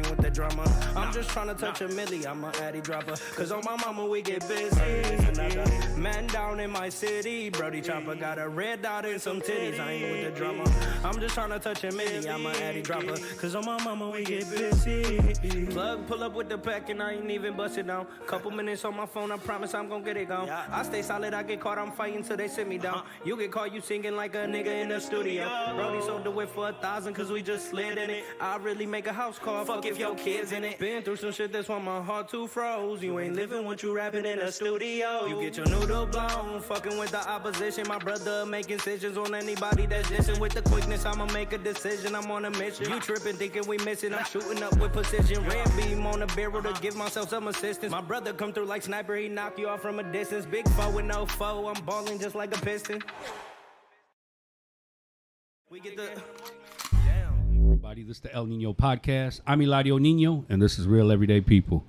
with the drama. I'm just trying to touch a milli, I'm a addy dropper. Cause on my mama we get busy. Man down in my city, Brody Chopper got a red dot and some titties. I ain't with the drama. I'm just trying to touch a milli, I'm a addy dropper. Cause on my mama we get busy. Plug pull up with the pack and I ain't even bust it down. Couple minutes on my phone, I promise I'm gon' get it gone. I stay solid, I get caught, I'm fighting till they sit me down. You get caught, you singing like a nigga in the studio. Brody sold the whip for 1,000 cause we just slid in it. I really make a house call, fuck if your kids in it. Been through some shit that's why my heart too froze. You ain't living what you rapping in a studio. You get your noodle blown, fucking with the opposition. My brother making decisions on anybody that's dissing. With the quickness, I'ma make a decision. I'm on a mission. You tripping, thinking we missing. I'm shooting up with precision. Red beam on the barrel to give myself some assistance. My brother come through like sniper, he knock you off from a distance. Big foe with no foe, I'm balling just like a piston. We get the... Everybody, this is the El Nino Podcast. I'm Eladio Nino, and this is Real Everyday People.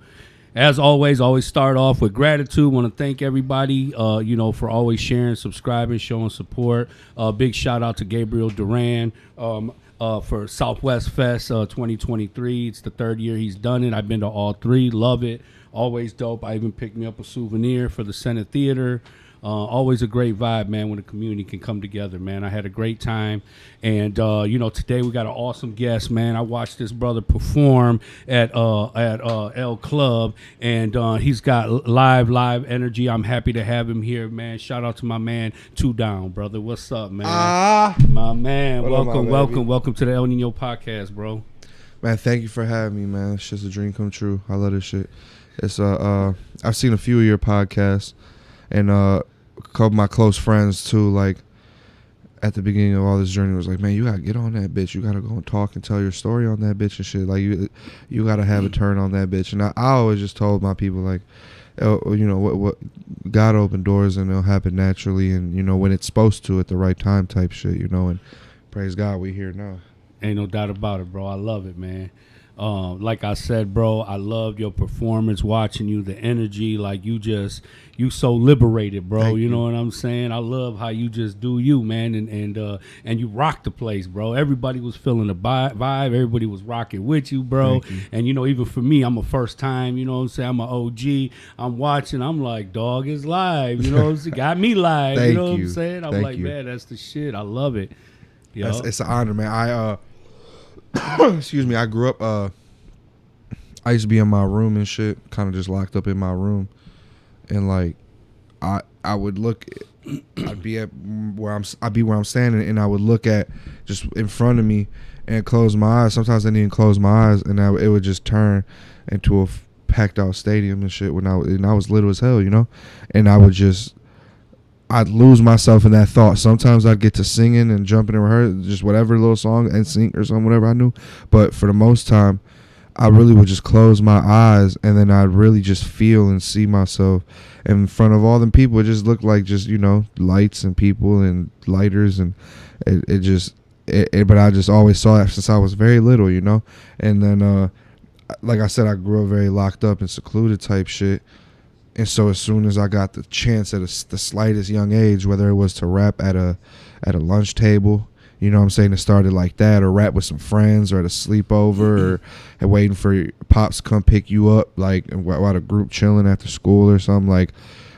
As always start off with gratitude. Want to thank everybody, for always sharing, subscribing, showing support. Big shout out to Gabriel Duran for Southwest Fest 2023. It's the third year he's done it. I've been to all three. Love it. Always dope. I even picked me up a souvenir for the Senate Theater. Always a great vibe, man, when the community can come together, man. I had a great time. And, today we got an awesome guest, man. I watched this brother perform at El Club, and he's got live energy. I'm happy to have him here, man. Shout out to my man, Two Down, brother. What's up, man? My man. Welcome to the El Nino Podcast, bro. Man, thank you for having me, man. It's just a dream come true. I love this shit. It's I've seen a few of your podcasts. And a couple of my close friends, too, like, at the beginning of all this journey was like, man, you got to get on that bitch. You got to go and talk and tell your story on that bitch and shit. Like, you got to have a turn on that bitch. And I always just told my people, like, what God opened doors and it'll happen naturally and, when it's supposed to at the right time type shit, and praise God, we here now. Ain't no doubt about it, bro. I love it, man. Like I said, bro, I loved your performance, watching you, the energy, like you so liberated, bro. You know what I'm saying? I love how you just do you, man, and you rock the place, bro. Everybody was feeling the vibe. Everybody was rocking with you, bro. And, even for me, I'm a first time, you know what I'm saying? I'm an OG. I'm watching. I'm like, dog is live. You know what I'm saying? Got me live. You know what I'm saying? I'm like, man, that's the shit. I love it. It's an honor, man. Excuse me, I grew up, I used to be in my room and shit, kind of just locked up in my room. And like, I would look, I'd be where I'm standing and I would look at just in front of me and close my eyes. Sometimes I didn't even close my eyes and it would just turn into a packed out stadium and shit when I was little as hell, and I'd lose myself in that thought. Sometimes I'd get to singing and jumping in rehearsal, just whatever little song and sing or something, whatever I knew. But for the most time, I really would just close my eyes and then I'd really just feel and see myself in front of all them people. It just looked like just, lights and people and lighters. And but I just always saw that since I was very little, And then, like I said, I grew up very locked up and secluded type shit. And so as soon as I got the chance at the slightest young age, whether it was to rap at a lunch table, it started like that, or rap with some friends, or at a sleepover, or waiting for pops to come pick you up, like while the group chilling after school or something, like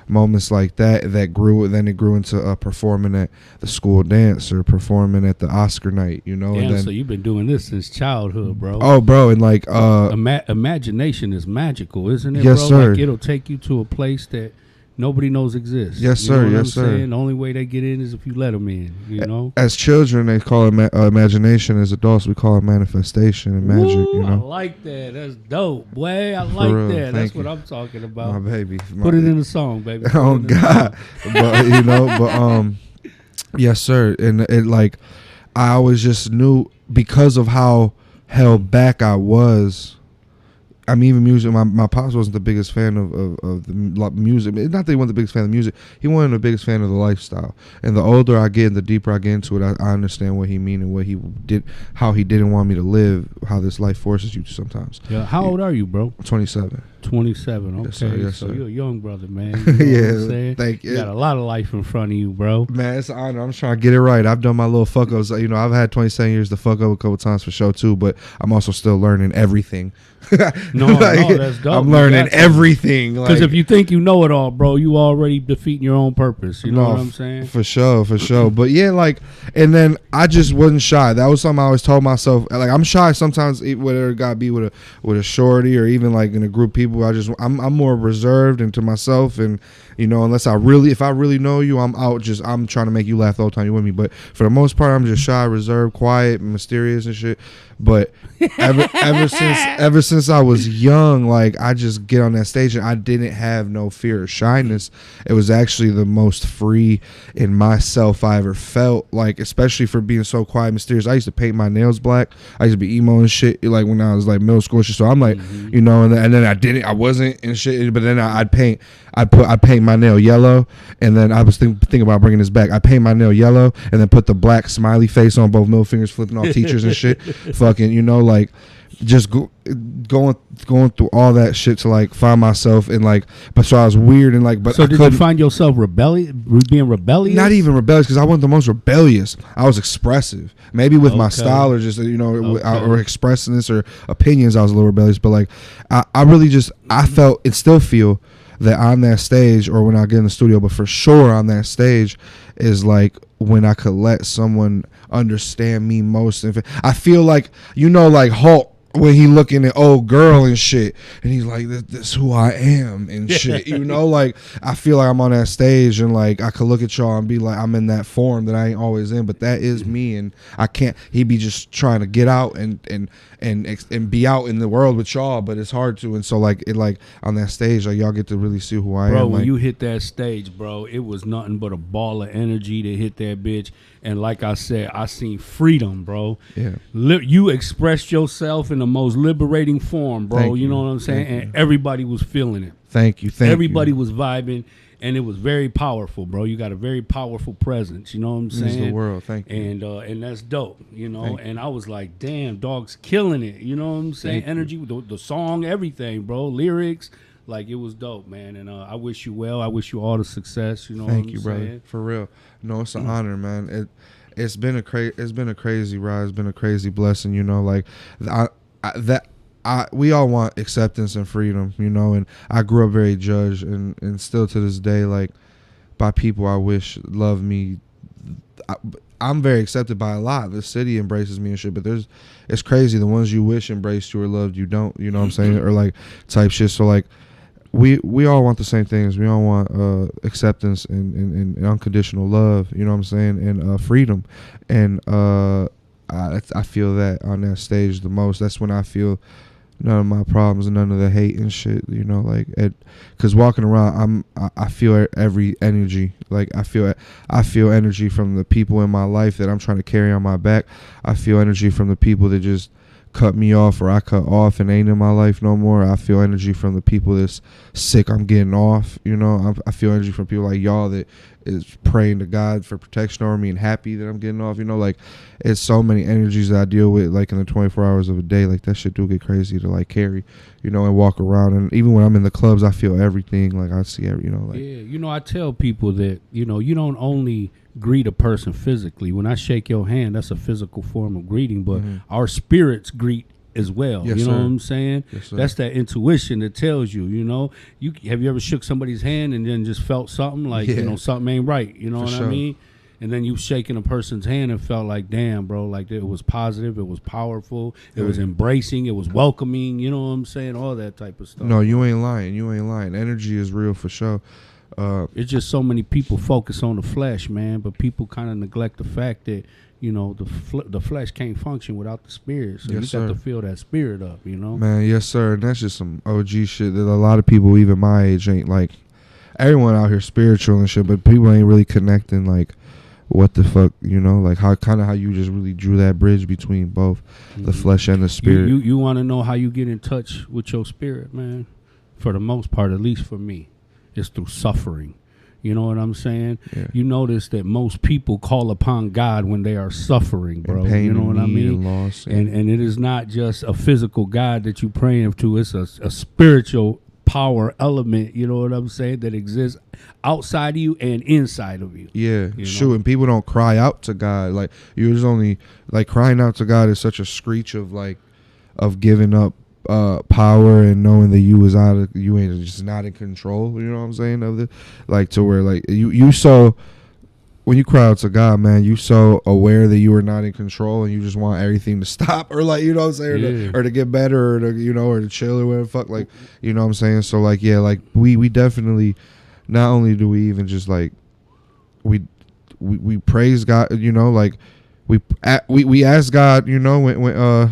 moments like that grew. Then it grew into performing at the school dance or performing at the Oscar night, Damn, and then, so you've been doing this since childhood, bro. Oh, bro, and like imagination is magical, isn't it, yes, bro? Sir. Like, it'll take you to a place that nobody knows exists. Yes, sir. You know what yes, I'm sir. saying? The only way they get in is if you let them in. As children, they call it imagination. As adults, we call it manifestation and magic. Ooh, I like that. That's dope, boy. I like real. that. That's Thank what you. I'm talking about. My baby. Put it in the song, baby. Oh God. But yes, sir. And it like, I always just knew because of how held back I was. I mean, even music. My pops wasn't the biggest fan of the music. Not that he wasn't the biggest fan of the music. He wasn't the biggest fan of the lifestyle. And the older I get, and the deeper I get into it, I understand what he mean and what he did, how he didn't want me to live, how this life forces you to sometimes. Yeah. How old are you, bro? 27. 27. Okay. Yes, sir. Yes, so sir. you're a young brother, man. You know Yeah, what I'm saying? thank you. You got a lot of life in front of you, bro. Man, it's an honor. I'm just trying to get it right. I've done my little fuck ups. You know, I've had 27 years to fuck up a couple times for sure too, but I'm also still learning everything. No, Like, no, that's dope. I'm You learning got to. everything. Because Like, if you think you know it all, bro, you already defeating your own purpose. You know no, what I'm saying? For sure. But yeah, like, and then I just wasn't shy. That was something I always told myself. Like, I'm shy sometimes, whether it got to be with a shorty or even like in a group of people. I'm more reserved and to myself, and you know, unless if I really know you, I'm trying to make you laugh the whole time you're with me. But for the most part, I'm just shy, reserved, quiet, mysterious and shit. But ever since I was young, like, I just get on that stage and I didn't have no fear or shyness. It was actually the most free in myself I ever felt, like, especially for being so quiet, mysterious. I used to paint my nails black. I used to be emo and shit, like when I was like middle school and shit. So I'm like, you know, and then I wasn't and shit. But then I'd paint my nail yellow, and then I was thinking about bringing this back. I paint my nail yellow, and then put the black smiley face on both middle fingers, flipping off teachers and shit. Fucking, you know, like, just going through all that shit to like find myself, and like, but so I was weird and like, but so I did you find yourself being rebellious? Not even rebellious, because I wasn't the most rebellious. I was expressive, maybe with my Okay. style or just, you know, Okay. or expressiveness or opinions. I was a little rebellious, but like, I really just, I felt and still feel that on that stage, or when I get in the studio, but for sure on that stage is like when I could let someone understand me most. I feel like, you know, like Hulk, when he looking at old girl and shit, and he's like, this who I am and shit, you know, like, I feel like I'm on that stage, and like, I could look at y'all and be like, I'm in that form that I ain't always in, but that is me, and I can't, he be just trying to get out and be out in the world with y'all, but it's hard to. And so like, it, like, on that stage, like, y'all get to really see who I Bro, am. when Like, you hit that stage, bro, it was nothing but a ball of energy to hit that bitch. And like I said, I seen freedom, bro. yeah, You expressed yourself in the most liberating form, bro. Thank You you. know what I'm saying? Thank And everybody was feeling it. thank you. Everybody was vibing, and it was very powerful, bro. You got a very powerful presence. You know what I'm Means saying? the world. Thank you. And that's dope, you know. Thank you. And I was like, damn, dog's killing it. You know what I'm saying? Thank you. Energy, the song, everything, bro. Lyrics, like, it was dope, man. And I wish you well. I wish you all the success. You know Thank what you, I'm brother. saying? For real. No, it's an honor, man. It's been a crazy ride. It's been a crazy blessing, you know. Like, we all want acceptance and freedom, you know. And I grew up very judged, and still to this day, like, by people I wish love me. I'm very accepted by a lot. The city embraces me and shit, but it's crazy. The ones you wish embraced you or loved you don't. You know what I'm saying? Or like type shit. So like, we all want the same things. We all want acceptance and unconditional love. You know what I'm saying? And freedom. And I feel that on that stage the most. That's when I feel none of my problems and none of the hate and shit. You know, like, because walking around, I feel every energy. Like, I feel energy from the people in my life that I'm trying to carry on my back. I feel energy from the people that just cut me off or I cut off and ain't in my life no more. I feel energy from the people that's sick, I'm getting off, you know. I feel energy from people like y'all that is praying to God for protection over me and happy that I'm getting off, you know. Like, it's so many energies that I deal with, like, in the 24 hours of a day. Like, that shit do get crazy to like carry, you know, and walk around. And even when I'm in the clubs, I feel everything. Like, I see every, you know, like, Yeah, you know, I tell people that, you know, you don't only greet a person physically. When I shake your hand, that's a physical form of greeting, but our spirits greet as well. Yes, you know sir. what I'm saying? Yes, sir. That's that intuition that tells you, you know. Have you ever shook somebody's hand and then just felt something like, Yeah. you know, something ain't right, you know For what I sure. mean? And then you shaking a person's hand and felt like, damn, bro, like, it was positive, it was powerful, it was embracing, it was welcoming, you know what I'm saying? All that type of stuff. no, you ain't lying. You ain't lying. Energy is real for sure. It's just so many people focus on the flesh, man, but people kind of neglect the fact that, you know, the flesh can't function without the spirit. So Yes, you got sir. to fill that spirit up, you know? Man, yes, sir. And that's just some OG shit that a lot of people, even my age, ain't like. Everyone out here spiritual and shit, but people ain't really connecting like what the fuck, you know, like how you just really drew that bridge between both the flesh and the spirit. You want to know how you get in touch with your spirit, man? For the most part, at least for me, it's through suffering. You know what I'm saying? Yeah. You notice that most people call upon God when they are suffering, bro. Pain, you know what I mean? and loss, And it is not just a physical God that you're praying to. It's a spiritual power element, you know what I'm saying, that exists outside of you and inside of you. Yeah, You shoot, know? and people don't cry out to God. Like, you're just only, like, crying out to God is such a screech of, like, of giving up power and knowing that you ain't just not in control, you know what I'm saying, of the, like, to where, like, you so, when you cry out to God, man, you so aware that you are not in control and you just want everything to stop, or, like, you know what I'm saying, or to get better, or to, you know, or to chill or whatever the fuck, like, you know what I'm saying. So, like, yeah, like, we definitely, not only do we even just, like, we praise God, you know, like, we ask God, you know,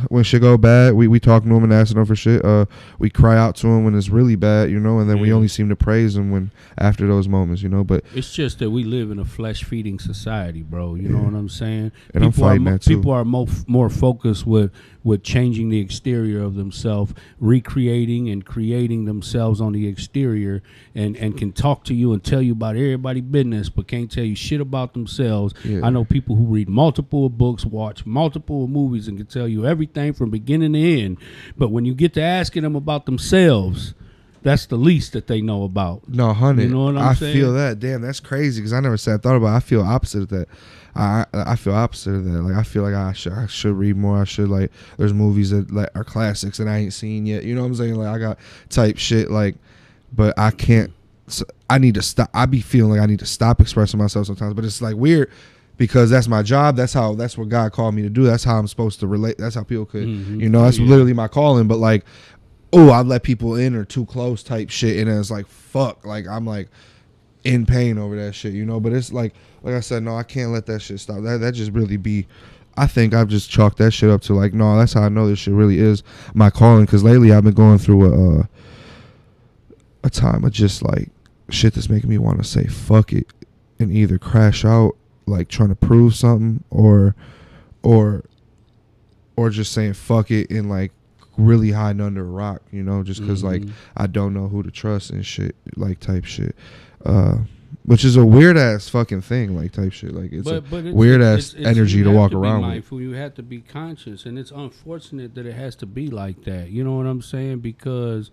when shit go bad, we talk to him and ask him for shit. We cry out to him when it's really bad, you know, and then we only seem to praise him when after those moments, you know. But it's just that we live in a flesh feeding society, bro. You know what I'm saying? And I'm fighting that too. People are more focused with changing the exterior of themselves, recreating and creating themselves on the exterior, and can talk to you and tell you about everybody's business, but can't tell you shit about themselves. Yeah. I know people who read multiple books, watch multiple movies, and can tell you everything from beginning to end. But when you get to asking them about themselves, that's the least that they know about. No, 100. You know what I'm saying? I feel that. Damn, that's crazy because I never thought about it. I feel opposite of that. I feel opposite of that. Like, I feel like I should read more. I should, like, there's movies that, like, are classics that I ain't seen yet. You know what I'm saying? Like, I got type shit, like, but I can't. So I need to stop. I be feeling like I need to stop expressing myself sometimes. But it's, like, weird because that's my job. That's what God called me to do. That's how I'm supposed to relate. That's how people could, you know, that's literally my calling. But, like, oh, I let people in or too close type shit, and then it's like, fuck, like, I'm, like, in pain over that shit, you know. But it's like I said, no, I can't let that shit stop. That just really be, I think I've just chalked that shit up to, like, no, that's how I know this shit really is my calling. Because lately I've been going through a time of just, like, shit that's making me want to say fuck it and either crash out, like, trying to prove something, or just saying fuck it and, like, really hiding under a rock, you know, just because like I don't know who to trust and shit, like, type shit, which is a weird ass fucking thing, like, type shit, like, it's weird ass energy to walk around with. You have to be conscious, and it's unfortunate that it has to be like that. You know what I'm saying? Because,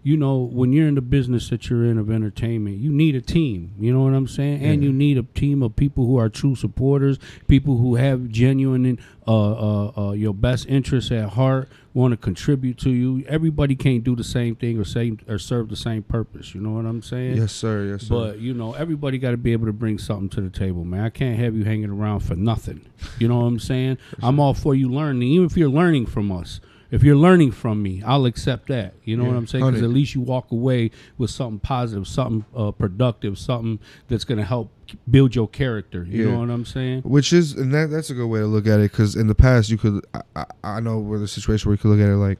you know, when you're in the business that you're in of entertainment, you need a team. You know what I'm saying? Yeah. And you need a team of people who are true supporters, people who have genuine your best interests at heart, want to contribute to you. Everybody can't do the same thing or serve the same purpose. You know what I'm saying? Yes, sir. Yes, sir. But, you know, everybody got to be able to bring something to the table, man. I can't have you hanging around for nothing. You know what I'm saying? I'm all for you learning, even if you're learning from us. If you're learning from me, I'll accept that. You know what I'm saying? Because at least you walk away with something positive, something productive, something that's going to help build your character. You know what I'm saying? Which is, and that's a good way to look at it, because in the past you could, I know where the situation where you could look at it like,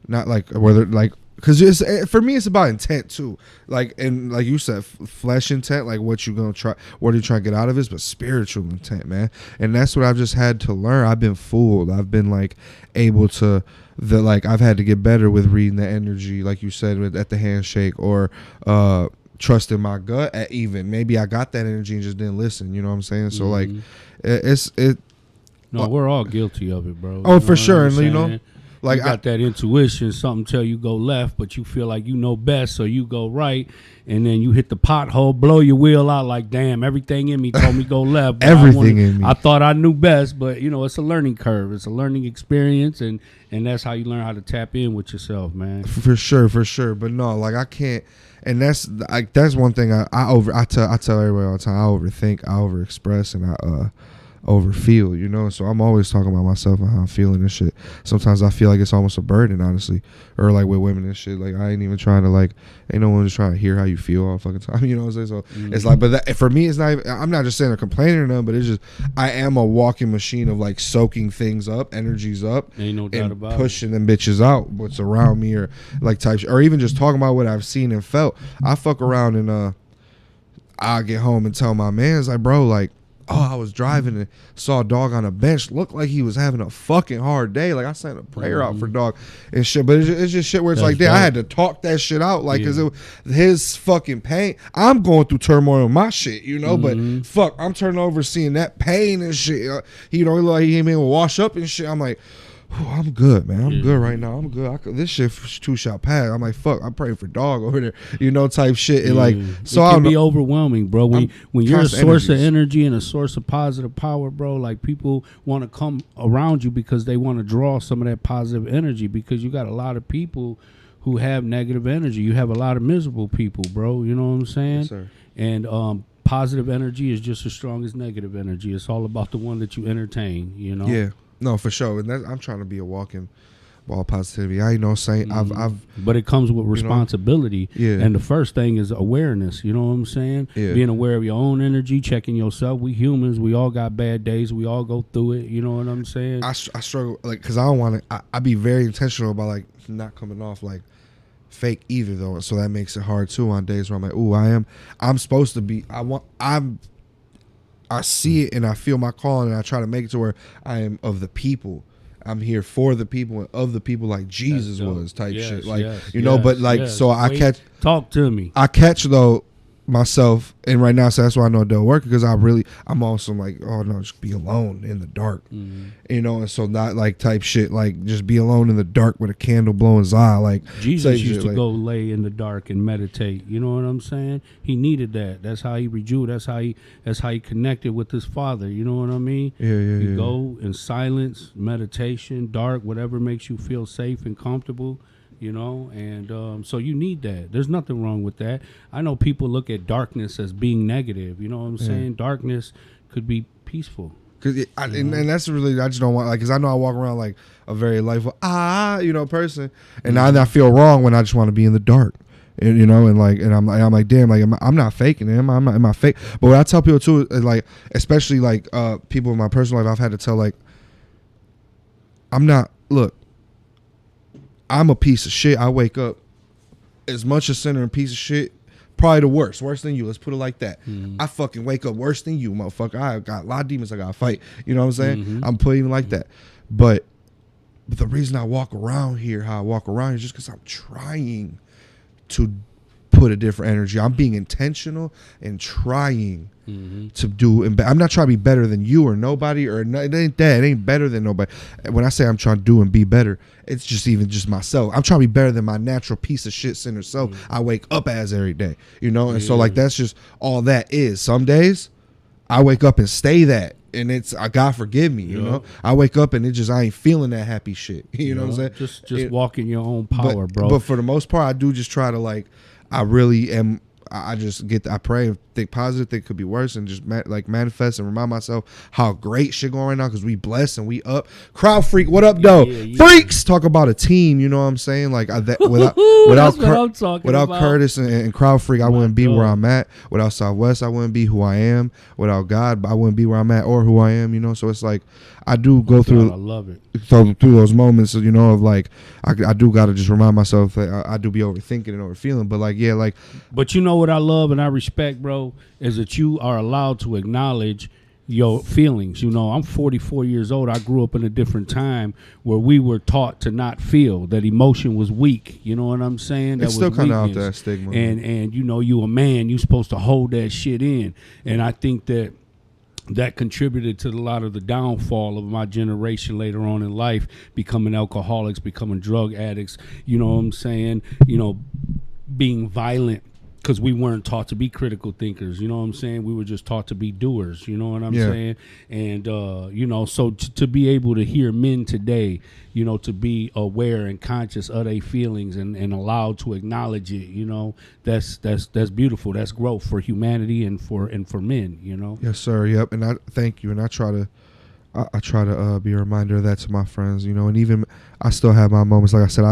not like whether, like, because for me it's about intent too, like, and like you said, flesh intent, like what you gonna try, what are you trying to get out of it, but spiritual intent, man. And that's what I've just had to learn. I've been fooled. I've been, like, able to, like, I've had to get better with reading the energy, like you said, at the handshake, or trusting my gut at even. Maybe I got that energy and just didn't listen, you know what I'm saying? So like no, we're all guilty of it, bro. Oh, for sure. And, you know, like, you got that intuition, something tell you go left, but you feel like you know best, so you go right, and then you hit the pothole, blow your wheel out, like, damn, everything in me told me go left. Everything in me. I thought I knew best, but, you know, it's a learning curve. It's a learning experience, and that's how you learn how to tap in with yourself, man. For sure. But no, like, I can't, and that's one thing I tell everybody all the time. I overthink, I overexpress, and I overfeel, you know. So I'm always talking about myself and how I'm feeling and shit. Sometimes I feel like it's almost a burden, honestly, or like with women and shit. Like, I ain't even trying to, like, ain't no one just trying to hear how you feel all fucking time. You know what I'm saying? So it's like, but that, for me, it's not even, I'm not just saying or complaining or nothing, but it's just, I am a walking machine of, like, soaking things up, energies up, ain't no doubt about pushing them bitches out, what's around me, or like type shit, or even just talking about what I've seen and felt. I fuck around and I'll get home and tell my mans, like, bro, like, I was driving and saw a dog on a bench, looked like he was having a fucking hard day. Like I sent a prayer out for dog and shit, but it's just shit where it's That's like, damn, I dope. had to talk that shit out, like, cause his fucking pain. I'm going through turmoil with my shit, you know, but fuck, I'm turning over seeing that pain and shit. He don't look like he ain't able to wash up and shit. I'm like, I'm good, man. I'm good right now. I'm good. This shit too shall pass. I'm like, fuck. I'm praying for dog over there, you know, type shit. And like, so it I can don't be know. overwhelming, bro. When you're a constant source of energies. energy and a source of positive power, bro, like people want to come around you because they want to draw some of that positive energy, because you got a lot of people who have negative energy. You have a lot of miserable people, bro. You know what I'm saying? Yes, sir. And positive energy is just as strong as negative energy. It's all about the one that you entertain, you know? Yeah, no, for sure. And I'm trying to be a walking ball of positivity. I, you know, saying I've But it comes with responsibility. Yeah. And the first thing is awareness. You know what I'm saying? Yeah. Being aware of your own energy, checking yourself. We humans, we all got bad days. We all go through it. You know what I'm saying? I struggle, like, because I don't want to. I be very intentional about like not coming off like fake either, though. So that makes it hard too on days where I'm like, ooh, I'm supposed to be. I see it and I feel my calling and I try to make it to where I am of the people. I'm here for the people and of the people, like Jesus was type Yes, shit. Like, yes, you know, yes, but like, yes. so I Wait, catch. Talk to me. I catch though myself, and right now, so that's why I know it don't work, because I'm also like, oh no, just be alone in the dark, you know, and so not like type shit, like just be alone in the dark with a candle blowing Zah, like Jesus say used shit, to like, go lay in the dark and meditate. You know what I'm saying? He needed that. That's how he rejuvenated. That's how he connected with his Father. You know what I mean? Yeah. Go in silence, meditation, dark, whatever makes you feel safe and comfortable. You know, and so you need that. There's nothing wrong with that. I know people look at darkness as being negative. You know what I'm saying? Darkness could be peaceful. and that's really, I just don't want, like, because I know I walk around like a very lifeless, you know, person, and I feel wrong when I just want to be in the dark. And, you know, and I'm like, damn, like I'm not faking it. Am I fake? But what I tell people too is like, especially like people in my personal life, I've had to tell, like, I'm a piece of shit. I wake up as much a sinner and piece of shit, probably the worse than you. Let's put it like that. I fucking wake up worse than you, motherfucker. I got a lot of demons I gotta fight. You know what I'm saying? I'm putting it like that. But the reason I walk around here, how I walk around, is just because I'm trying to put a different energy. I'm being intentional and trying to do. And I'm not trying to be better than you or nobody, or it ain't that. It ain't better than nobody. When I say I'm trying to do and be better, it's just even just myself. I'm trying to be better than my natural piece of shit sinner self I wake up as every day. You know, and so like that's just all that is. Some days I wake up and stay that. And it's, God forgive me, you know. I wake up and I ain't feeling that happy shit. You know what I'm saying? Just walk in your own power, bro. But for the most part, I do just try to, like, I really am. I just I pray, think positive, think could be worse, and just manifest and remind myself how great shit going right now, because we blessed and we up. Crowd Freak, what up, though? Freaks, talk about a team. You know what I'm saying? Like without Curtis and Crowd Freak, I wouldn't be where I'm at. Without Southwest, I wouldn't be who I am. Without God, I wouldn't be where I'm at or who I am. You know, so it's like I do go through. I love it. Through those moments, you know, of like I do got to just remind myself that I do be overthinking and overfeeling, but like, yeah, like. But you know what I love and I respect, bro, is that you are allowed to acknowledge your feelings. You know, I'm 44 years old. I grew up in a different time where we were taught to not feel, that emotion was weak. You know what I'm saying? It's still kind of out there, stigma. And you know, you a man, you supposed to hold that shit in. And I think that contributed to a lot of the downfall of my generation later on in life, becoming alcoholics, becoming drug addicts, you know what I'm saying? You know, being violent, because we weren't taught to be critical thinkers, you know what I'm saying? We were just taught to be doers, you know what I'm saying? And, you know, so to be able to hear men today, you know, to be aware and conscious of their feelings and allowed to acknowledge it, you know, that's beautiful. That's growth for humanity and for men, you know? Yes, sir. Yep. And I thank you. And I try to be a reminder of that to my friends, you know, and even I still have my moments. Like I said,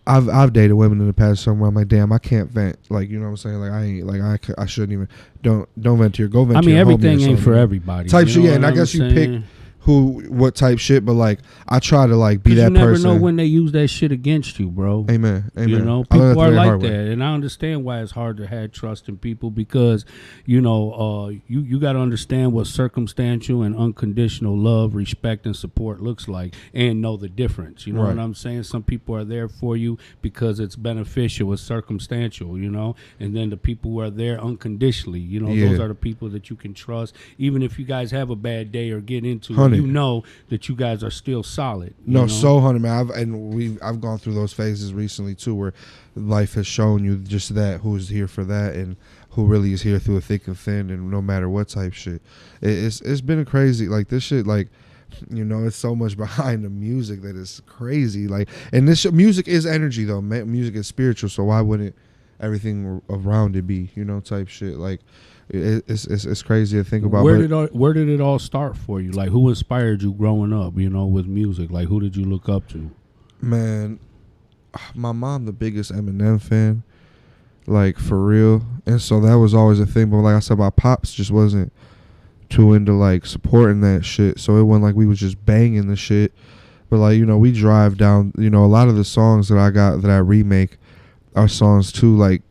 I've dated women in the past somewhere I'm like, damn, I can't vent. Like, you know what I'm saying? Like, I ain't, like, I shouldn't even, don't vent to your, go vent to your homie or everything ain't something. for everybody. Type you shit, know yeah. And I what guess I'm you pick saying? what type shit, but like I try to like be that you never person. know when they use that shit against you, bro. Amen. You know, I learned people are the very like hard that, way. and I understand why it's hard to have trust in people because, you know, you got to understand what circumstantial and unconditional love, respect, and support looks like, and know the difference. You know Right. what I'm saying? Some people are there for you because it's beneficial, it's circumstantial, you know, and then the people who are there unconditionally, you know, Yeah. those are the people that you can trust, even if you guys have a bad day or get into it, 100. you know that you guys are still solid. you No, know? so 100, man. I've gone through those phases recently too, where life has shown you just that who's here for that and who really is here through a thick and thin, and no matter what type shit. It's been a crazy like this shit like. You know, it's so much behind the music that is crazy. Like, and this music is energy though. Music is spiritual, so why wouldn't everything around it be? You know, type shit. Like, it's crazy to think about. Where did it all start for you? Like, who inspired you growing up? You know, with music. Like, who did you look up to? Man, my mom, the biggest Eminem fan, like for real, and so that was always a thing. But like I said, my pops just wasn't too into like supporting that shit, so it wasn't like we was just banging the shit. But like, you know, we drive down, you know, a lot of the songs that I remake are songs too, like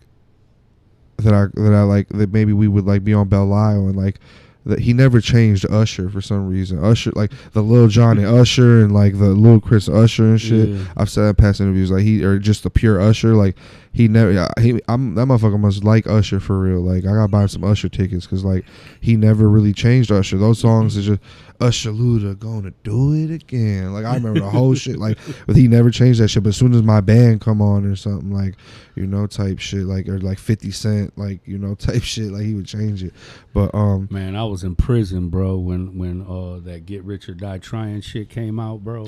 that I like, that maybe we would like be on Belle Isle, and like that he never changed Usher for some reason. Usher, like the Lil Jon and Usher and like the Lil Chris Usher and shit. Yeah. I've said in past interviews, like he, or just the pure Usher, like he never, that motherfucker must like Usher for real. Like I gotta buy him some Usher tickets, cause like he never really changed Usher. Those songs is just Usher Luda gonna do it again. Like I remember the whole shit. Like, but he never changed that shit. But as soon as my band come on or something, like, you know, type shit, like, or like 50 Cent, like, you know, type shit, like he would change it. But Man, I was in prison, bro, when that Get Rich or Die Trying shit came out, bro.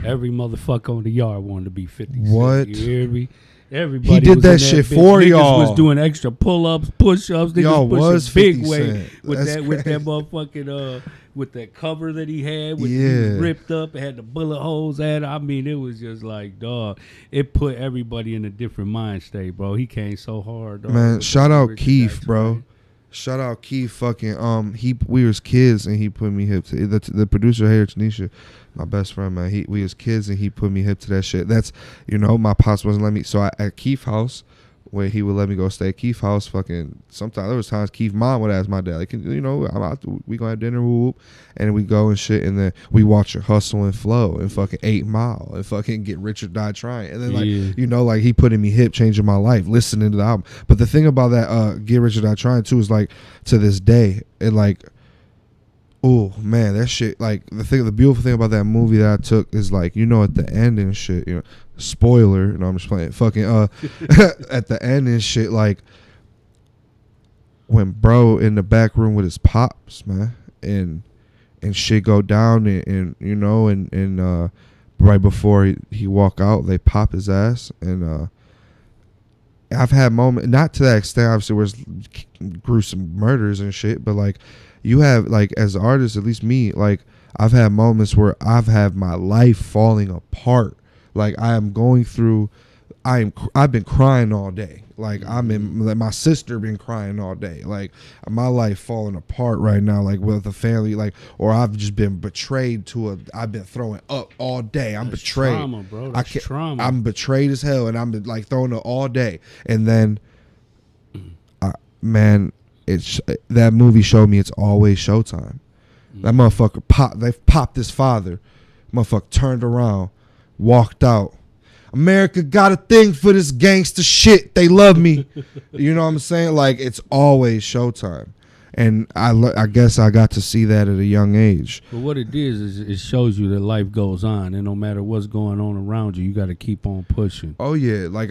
Every motherfucker on the yard wanted to be 50 Cent. What? You hear me? Everybody He did was that in shit bitch. for Niggas y'all. was doing extra pull-ups, push-ups. Niggas Y'all pushing was big 50 weight Cent. with That's that with that crazy. motherfucking with that cover that he had, with Yeah. he was ripped up, it had the bullet holes at it. I mean, it was just like, dog. It put everybody in a different mind state, bro. He came so hard, dog. man, with shout that out Rich Keith, Die bro. Trying. Shout out Keith, fucking we was kids and he put me hip to the producer here, Tanisha, my best friend, man. We was kids and he put me hip to that shit. That's, you know, my pops wasn't letting me. So at Keith house, where he would let me go stay at Keith house, fucking sometimes there was times Keith mom would ask my dad, like, you know, I'm out, we gonna have dinner, whoop, and we go and shit, and then we watch it Hustle and Flow and fucking 8 Mile and fucking Get Rich or Die Trying, and then like, Yeah. you know, like he putting me hip, changing my life, listening to the album. But the thing about that Get Rich or Die Trying too is like, to this day, it like, oh man, that shit, like the beautiful thing about that movie that I took is like, you know, at the end and shit, you know, spoiler, no, I'm just playing, fucking at the end and shit, like when bro in the back room with his pops, man, and shit go down, and you know, and right before he walk out, they pop his ass, and I've had moments, not to that extent, obviously, where it's gruesome murders and shit, but like, you have, like, as an artist, at least me, like, I've had moments where I've had my life falling apart. Like, I am going through, I've been crying all day. Like, like, my sister been crying all day. Like, my life falling apart right now, like, with a family, like, or I've just been betrayed I've been throwing up all day. I'm That's betrayed. trauma, bro. That's trauma. I'm betrayed as hell, and I'm like throwing up all day. And then, man, that movie showed me it's always showtime. That motherfucker they've popped his father. Motherfucker turned around, walked out. America got a thing for this gangster shit. They love me. You know what I'm saying? Like, it's always showtime. And I guess I got to see that at a young age. But what it is it shows you that life goes on, and no matter what's going on around you, you got to keep on pushing. Oh yeah, like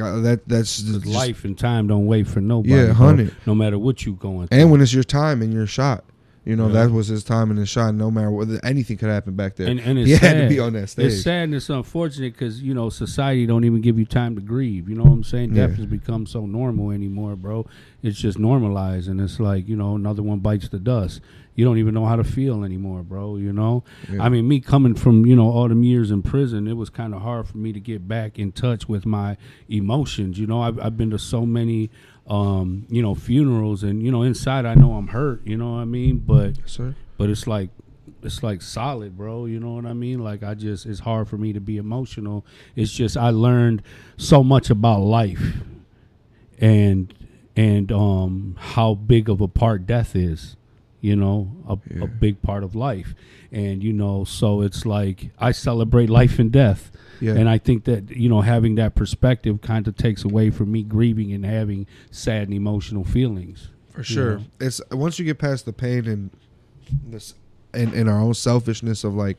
that's just, Life and time don't wait for nobody. Yeah, bro. 100. No matter what you going through. And when it's your time and your shot, you know, Yeah. that was his time and his shot. No matter what, anything could happen back there. And it's he sad. had to be on that stage. It's sad and it's unfortunate because, you know, society don't even give you time to grieve. You know what I'm saying? Yeah. Death has become so normal anymore, bro. It's just normalized, and it's like, you know, another one bites the dust. You don't even know how to feel anymore, bro, you know? Yeah. I mean, me coming from, you know, all them years in prison, it was kind of hard for me to get back in touch with my emotions. You know, I've been to so many, you know, funerals, and, you know, inside I know I'm hurt, you know what I mean? But Sir? But it's like it's like solid, bro. You know what I mean? Like it's hard for me to be emotional. It's just I learned so much about life, and how big of a part death is. You know, a big part of life, and so it's like I celebrate life and death. Yeah. And I think that, having that perspective kind of takes away from me grieving and having sad and emotional feelings. For sure. It's once you get past the pain and this and our own selfishness of like,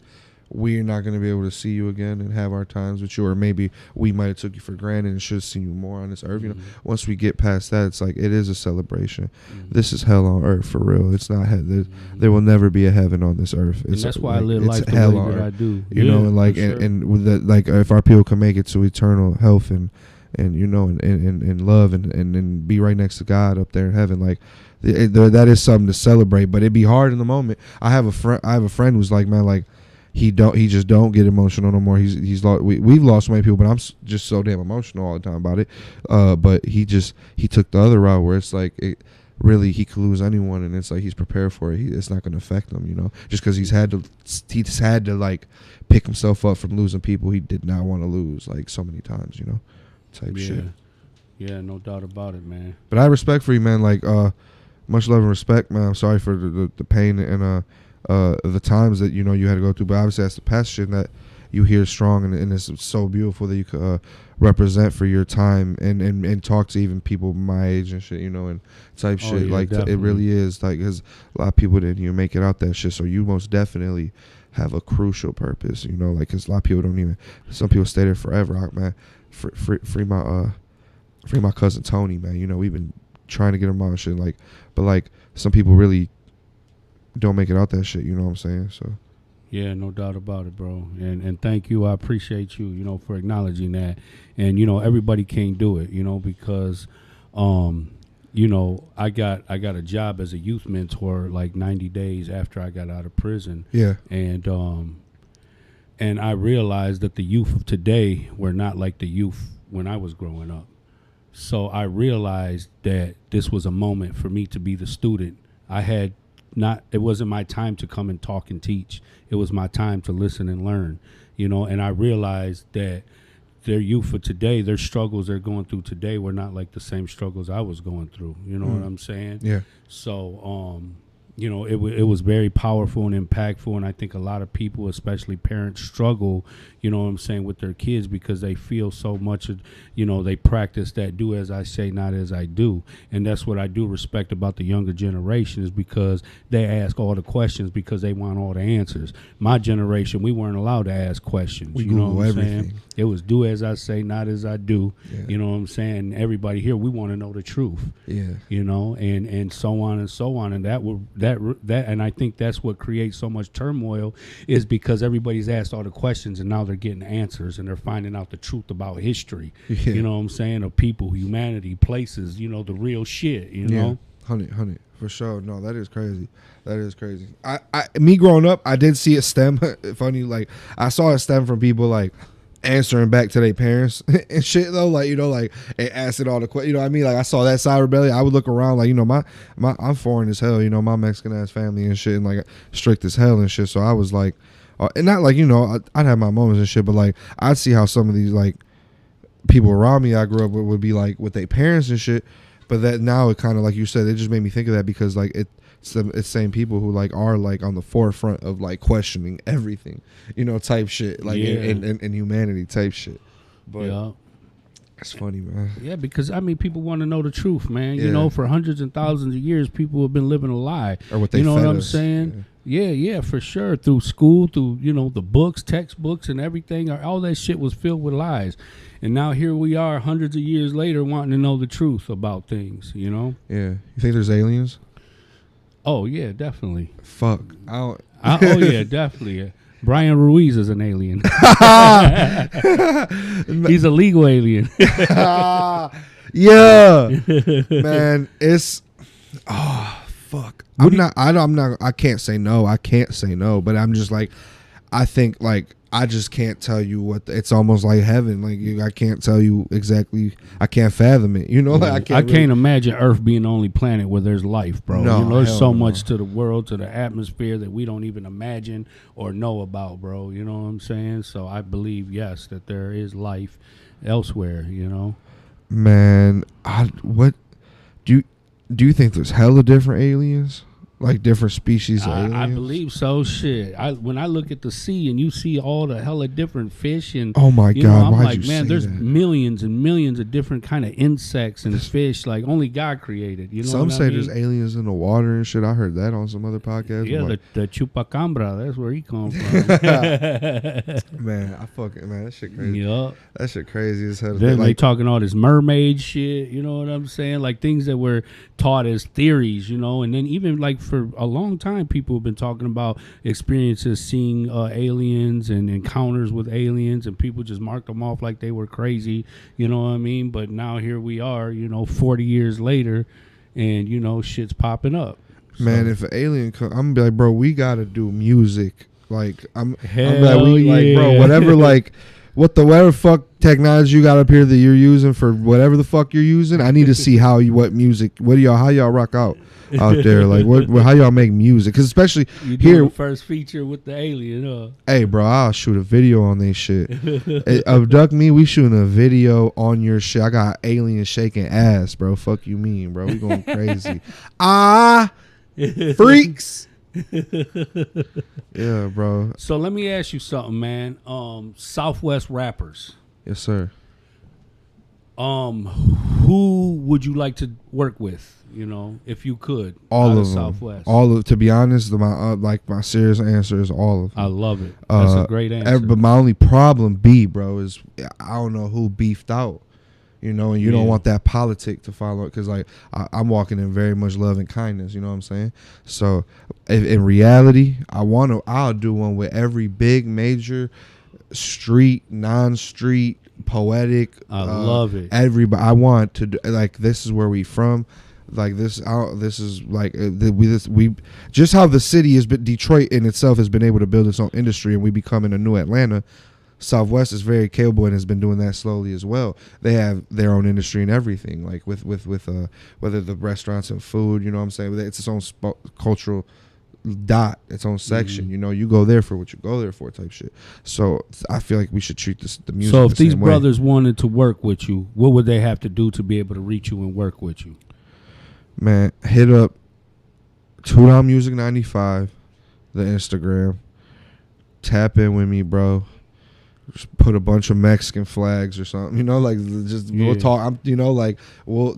we're not going to be able to see you again and have our times with you, or maybe we might have took you for granted and should have seen you more on this earth. Once we get past that, it's like, it is a celebration. This is hell on earth for real. It's not there will never be a heaven on this earth. And that's why I live life the way that I do. You know, and like, and with the, like, if our people can make it to eternal health and love and be right next to God up there in heaven, like, that is something to celebrate. But it'd be hard in the moment. I have a friend who's like, man, like, he just don't get emotional no more. He's lost. We've lost so many people, but I'm just so damn emotional all the time about it. But he took the other route where it's like, really, he could lose anyone, and it's like he's prepared for it. It's not going to affect him, just because he's had to like pick himself up from losing people he did not want to lose, like, so many times, type shit. Yeah, no doubt about it, man. But I have respect for you, man. Like, much love and respect, man. I'm sorry for the pain and the times that you had to go through, but obviously that's the passion that you hear strong, and it's so beautiful that you could represent for your time and talk to even people my age and shit, and type shit. Yeah, like, it really is, like, because a lot of people didn't make it out that shit, so you most definitely have a crucial purpose, like, because a lot of people don't even, some people stay there forever. Man, free my cousin Tony, man. We've been trying to get him on shit, like, but like, some people really don't make it out that shit, you know what I'm saying? So yeah, no doubt about it, bro. And thank you. I appreciate you, for acknowledging that. And everybody can't do it, because I got a job as a youth mentor like 90 days after I got out of prison. Yeah. And I realized that the youth of today were not like the youth when I was growing up. So I realized that this was a moment for me to be the student. It wasn't my time to come and talk and teach. It was my time to listen and learn, and I realized that their youth for today, their struggles they're going through today were not like the same struggles I was going through. You know what I'm saying? Yeah. So, it was very powerful and impactful, and I think a lot of people, especially parents, struggle, with their kids because they feel so much, they practice that do as I say, not as I do. And that's what I do respect about the younger generation, is because they ask all the questions because they want all the answers. My generation, we weren't allowed to ask questions. We Google everything. Saying? It was do as I say, not as I do. Yeah. You know what I'm saying? Everybody here, we want to know the truth. Yeah. And so on and so on. And that and I think that's what creates so much turmoil, is because everybody's asked all the questions and now they're getting answers and they're finding out the truth about history. Yeah. You know what I'm saying? Of people, humanity, places, the real shit, you know? 100 for sure. No, that is crazy. That is crazy. Me growing up, I did see a stem. Funny, like, I saw a stem from people like answering back to their parents and shit, though, like, like, and asking all the questions, what I mean? Like, I saw that side rebellion. I would look around, like, my I'm foreign as hell, my Mexican ass family and shit, and like strict as hell and shit. So I was like, and not like, I'd have my moments and shit, but like, I'd see how some of these like people around me I grew up with would be like with their parents and shit. But that now it kind of, like you said, it just made me think of that, because like it's the same people who like are like on the forefront of like questioning everything, type shit, like in humanity type shit. But yeah. It's funny, man. Yeah, because people want to know the truth, man. Yeah. For hundreds and thousands of years, people have been living a lie. Or what they know what I'm saying? Yeah, for sure. Through school, through the books, textbooks, and everything, all that shit was filled with lies. And now here we are, hundreds of years later, wanting to know the truth about things. Yeah. You think there's aliens? Oh yeah, definitely. Fuck. Oh yeah, definitely. Brian Ruiz is an alien. He's a legal alien. Yeah, man. It's fuck. I can't say no. But I'm just like, I think like I just can't tell you what it's almost like heaven. Like I can't tell you exactly. I can't fathom it. You know, like I can't imagine Earth being the only planet where there's life, bro. No, you know, there's hell so no. much to the world, to the atmosphere that we don't even imagine or know about, bro. You know what I'm saying? So I believe, yes, that there is life elsewhere. You know, Man, what do you think there's hella different aliens? Like different species of aliens? I believe so. Shit, when I look at the sea and you see all the hella different fish and Oh my you know, God, I'm why'd like, you man, say there's that? millions and millions of different kind of insects and fish, like only God created. You know, Some what say I mean? there's aliens in the water and shit. I heard that on some other podcasts. Yeah, I'm like, the chupacabra. That's where he come from. man, that shit crazy. Yup. That shit crazy as hell. Then they Like, talking all this mermaid shit. You know what I'm saying? Like things that were taught as theories. You know, and then even like for a long time, people have been talking about experiences seeing aliens and encounters with aliens, and people just marked them off like they were crazy. You know what I mean? But now here we are. You know, 40 years later, and you know, shit's popping up. man, So- if an alien come, I'm gonna be like, bro, we gotta do music. Like, I'm Hell like, bro, yeah. whatever, like, whatever fuck technology you got up here that you're using for whatever the fuck you're using. I need to see how y'all rock out there. Like, how y'all make music? Because especially you doing here, the first feature with the alien, huh? hey, bro, I'll shoot a video on this shit. Abduct me, we shooting a video on your shit. I got aliens shaking ass, bro. Fuck you mean, bro? We going crazy. Freaks. Yeah, bro. So let me ask you something, man. Southwest rappers. Yes, sir. Who would you like to work with? You know, if you could, All out of them. Southwest. To be honest, my serious answer is all of them. I love it. That's a great answer. But my only problem, bro, is I don't know who beefed out. You know, and you don't Yeah. want that politic to follow it because, like, I'm walking in very much love and kindness. You know what I'm saying? So, in reality, I'll do one with every big major street, non-street, poetic. I love it. Everybody, I want to do, like, this is where we from. Like this is like we just how the city has been. Detroit in itself has been able to build its own industry, and we becoming a new Atlanta. Southwest is very capable and has been doing that slowly as well. They have their own industry and everything, like with whether the restaurants and food, you know what I'm saying? It's its own cultural dot, its own section. Mhm. You know, you go there for what you go there for, type shit. So I feel like we should treat the music. So if the these same way. brothers wanted to work with you, what would they have to do to be able to reach you and work with you? Man, hit up Two Down Music 95, the Instagram. Tap in with me, bro. Just put a bunch of Mexican flags or something, you know, like just we'll Yeah. talk. You know, like we'll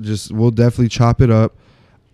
definitely chop it up.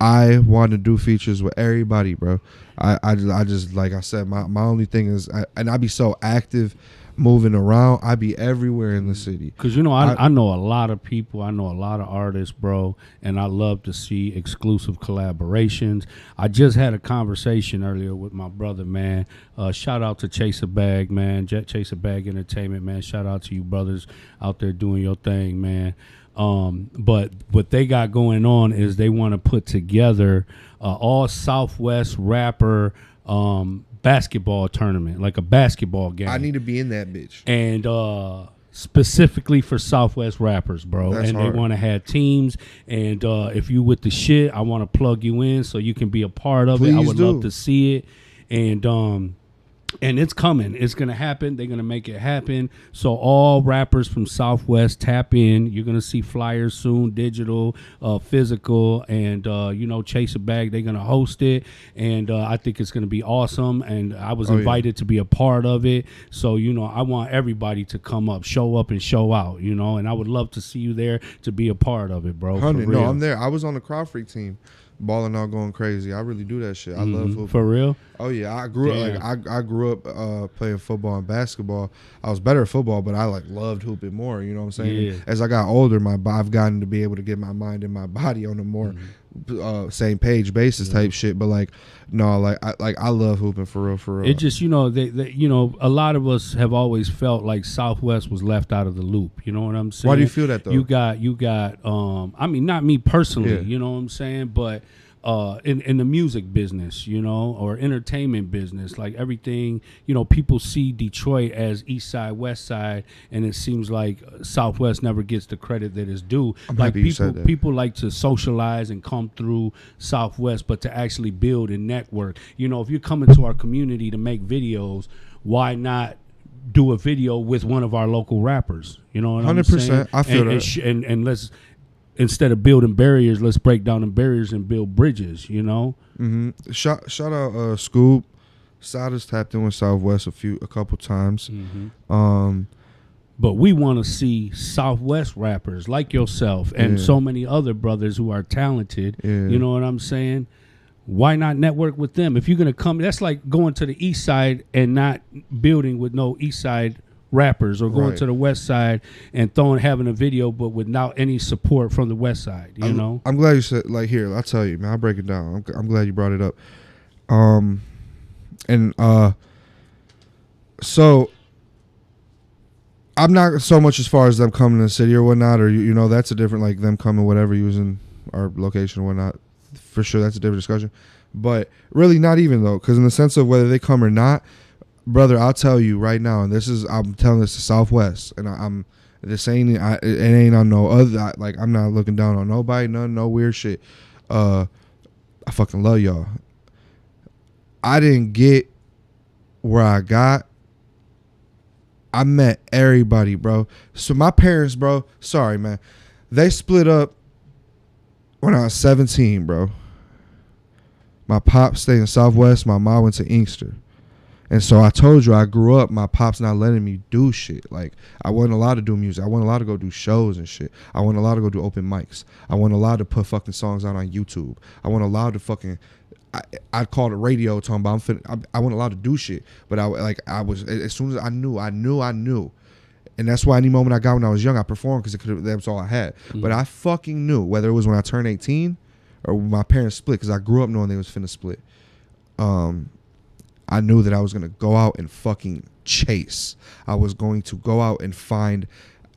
I want to do features with everybody, bro. I just like I said, my only thing is, I be so active, moving around. I be everywhere in the city. Because, you know, I know a lot of people. I know a lot of artists, bro, and I love to see exclusive collaborations. I just had a conversation earlier with my brother, man. Shout out to Chase a Bag, man. Chase a Bag Entertainment, man. Shout out to you brothers out there doing your thing, man. But what they got going on is they want to put together all Southwest rapper basketball tournament, like a basketball game. I need to be in that bitch. And specifically for Southwest rappers, bro. That's and hard. they want to have teams. And if you with the shit, I want to plug you in so you can be a part of it. I Please would do. love to see it. And it's coming. It's going to happen. They're going to make it happen. So all rappers from Southwest, tap in. You're going to see flyers soon, digital, physical, and, you know, Chase a Bag. They're going to host it. And I think it's going to be awesome. And I was invited to be a part of it. So, you know, I want everybody to come up, show up, and show out, you know. And I would love to see you there to be a part of it, bro. For 100. real. No, I'm there. I was on the Crowd Freak team, balling out, going crazy. I really do that shit. I love football. For real? Oh yeah, I grew Damn. up I grew up playing football and basketball. I was better at football, but I like loved hooping more. You know what I'm saying? Yeah. As I got older, I've gotten to be able to get my mind and my body on a more same page basis type shit. But like, no, I love hooping for real, for real. It just, you know, they you know, a lot of us have always felt like Southwest was left out of the loop. You know what I'm saying? Why do you feel that though? You got I mean, not me personally, Yeah. you know what I'm saying, but in the music business, you know, or entertainment business, like everything, you know, people see Detroit as East Side, West Side, and it seems like Southwest never gets the credit that is due. I'm like happy you said that. people like to socialize and come through Southwest, but to actually build and network. You know, if you're coming to our community to make videos, why not do a video with one of our local rappers? You know what I'm 100%. saying? I feel and, that. and let's, instead of building barriers, let's break down the barriers and build bridges, you know? Mm-hmm. Shout out Scoop. Sida's tapped in with Southwest a couple times. Mm-hmm. But we want to see Southwest rappers like yourself and so many other brothers who are talented. Yeah. You know what I'm saying? Why not network with them? If you're going to come, that's like going to the East Side and not building with no East Side rappers, or going Right. to the West Side and having a video but without any support from the West Side, you know? I'm glad you said, like, here, I'll tell you, man, I'll break it down. I'm glad you brought it up. So I'm not so much as far as them coming to the city or whatnot, or, you know, that's a different, like, them coming, whatever, using our location or whatnot. For sure, that's a different discussion. But really not even, though, because in the sense of whether they come or not, brother, I'll tell you right now, and I'm telling this to Southwest, and this ain't, it ain't on no other, like, I'm not looking down on nobody, no weird shit. I fucking love y'all. I didn't get where I got. I met everybody, bro. So my parents, bro, sorry, man, they split up when I was 17, bro. My pop stayed in Southwest. My mom went to Inkster. And so I told you, I grew up, my pop's not letting me do shit. Like, I wasn't allowed to do music. I wasn't allowed to go do shows and shit. I wasn't allowed to go do open mics. I wasn't allowed to put fucking songs out on YouTube. I wasn't allowed to fucking, I'd call the radio talking about, I wasn't allowed to do shit. But I was, as soon as I knew. And that's why any moment I got when I was young, I performed, because that was all I had. Mm-hmm. But I fucking knew, whether it was when I turned 18 or when my parents split, because I grew up knowing they was finna split. I knew that I was going to go out and fucking chase. I was going to go out and find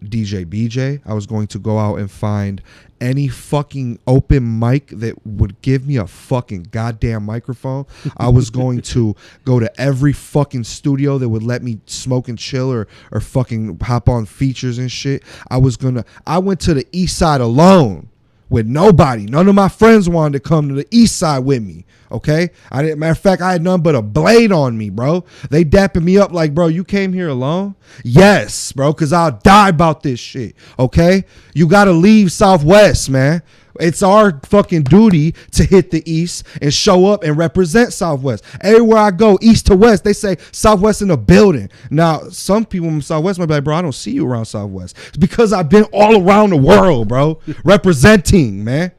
DJ BJ. I was going to go out and find any fucking open mic that would give me a fucking goddamn microphone. I was going to go to every fucking studio that would let me smoke and chill or fucking hop on features and shit. I went to the East Side alone with nobody. None of my friends wanted to come to the East Side with me. Okay? Matter of fact, I had none but a blade on me, bro. They dapping me up like, bro, you came here alone? Yes, bro, because I'll die about this shit. Okay? You got to leave Southwest, man. It's our fucking duty to hit the East and show up and represent Southwest. Everywhere I go, East to West, they say Southwest in the building. Now, some people from Southwest might be like, bro, I don't see you around Southwest. It's because I've been all around the world, bro, representing, man.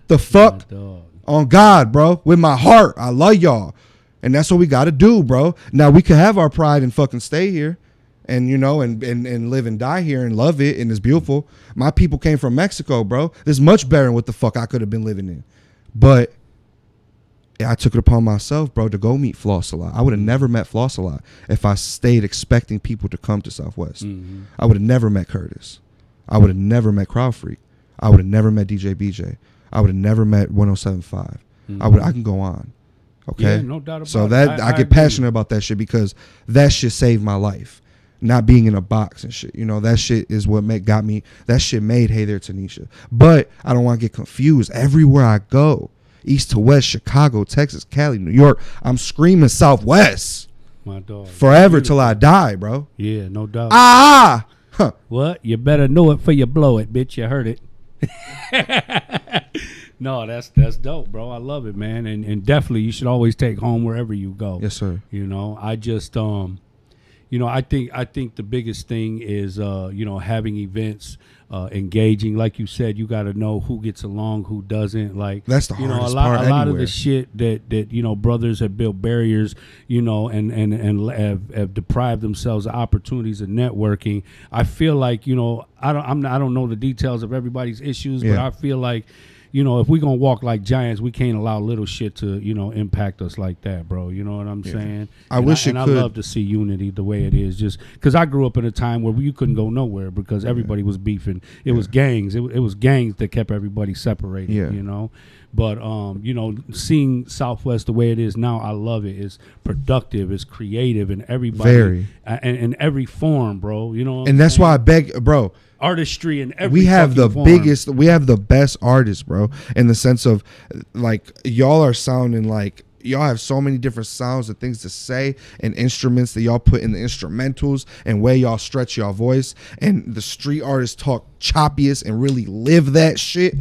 The fuck? On God, bro, with my heart. I love y'all. And that's what we got to do, bro. Now, we can have our pride and fucking stay here and, you know, and live and die here and love it, and it's beautiful. My people came from Mexico, bro. This is much better than what the fuck I could have been living in. But I took it upon myself, bro, to go meet Floss a lot. I would have never met Floss a lot if I stayed expecting people to come to Southwest. Mm-hmm. I would have never met Curtis. I would have never met Crowd Freak. I would have never met DJ BJ. I would have never met 107.5. Mm-hmm. I can go on. Okay? Yeah, no doubt about so it. that I get passionate about that shit, because that shit saved my life. Not being in a box and shit. You know, that shit is what got me. That shit made Hey There Tanisha. But I don't want to get confused. Everywhere I go, East to West, Chicago, Texas, Cali, New York, I'm screaming Southwest. My dog. Forever till I die, bro. Yeah, no doubt. Ah! Huh. What? You better know it for you blow it, bitch. You heard it. No, that's dope, bro. I love it, man. And definitely you should always take home wherever you go. Yes, sir. You know, I just you know, I think the biggest thing is you know, having events, engaging. Like you said, you got to know who gets along, who doesn't. Like, that's the you know, hardest a lot part of anywhere. the shit that you know, brothers have built barriers, you know, and have deprived themselves of opportunities of networking. I feel like, you know, I don't know the details of everybody's issues, but I feel like, you know, if we're going to walk like giants, we can't allow little shit to, you know, impact us like that, bro. You know what I'm saying? I wish it could. I love to see unity the way it is, just because I grew up in a time where you couldn't go nowhere because everybody was beefing. It was gangs. It was gangs that kept everybody separated, you know? But you know, seeing Southwest the way it is now, I love it. It's productive, it's creative, and everybody Very. and in every form, bro. You know, what And I'm that's saying? why I beg, bro. Artistry in every. We have the fucking form. biggest, we have the best artists, bro. In the sense of, like, y'all are sounding like. Y'all have so many different sounds and things to say and instruments that y'all put in the instrumentals and way y'all stretch y'all voice. And the street artists talk choppiest and really live that shit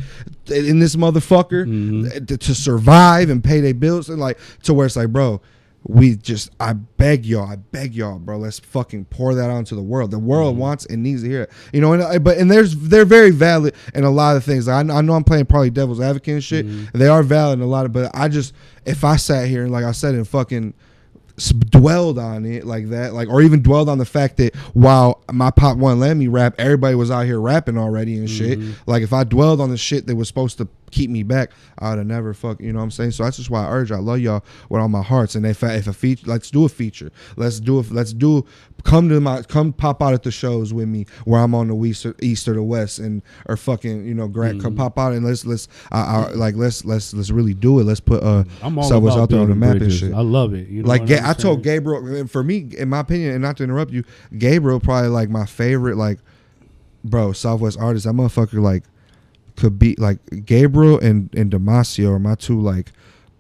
in this motherfucker to survive and pay their bills. And like, to where it's like, bro, I beg y'all, bro, let's fucking pour that onto the world. The world wants and needs to hear it. You know, and they're very valid in a lot of things. I know I'm playing probably devil's advocate and shit. They are valid in a lot of, but if I sat here and like I said and fucking dwelled on it like that, like, or even dwelled on the fact that while my pop wouldn't let me rap, everybody was out here rapping already and shit. Like, if I dwelled on the shit that was supposed to keep me back, I would have never you know what I'm saying? So that's just why I urge, I love y'all with all my hearts. And if a feature, let's do a feature. Come pop out at the shows with me where I'm on the east or the west, and or fucking, you know, Grant, come pop out and let's really do it. Let's put I'm all Southwest about out there on the building map and bridges. shit. I love it. You know, Like, what I'm I told saying? Gabriel, for me, in my opinion, and not to interrupt you, Gabriel probably like my favorite, like, bro, Southwest artist. That motherfucker like could be like Gabriel and Damasio are my two, like,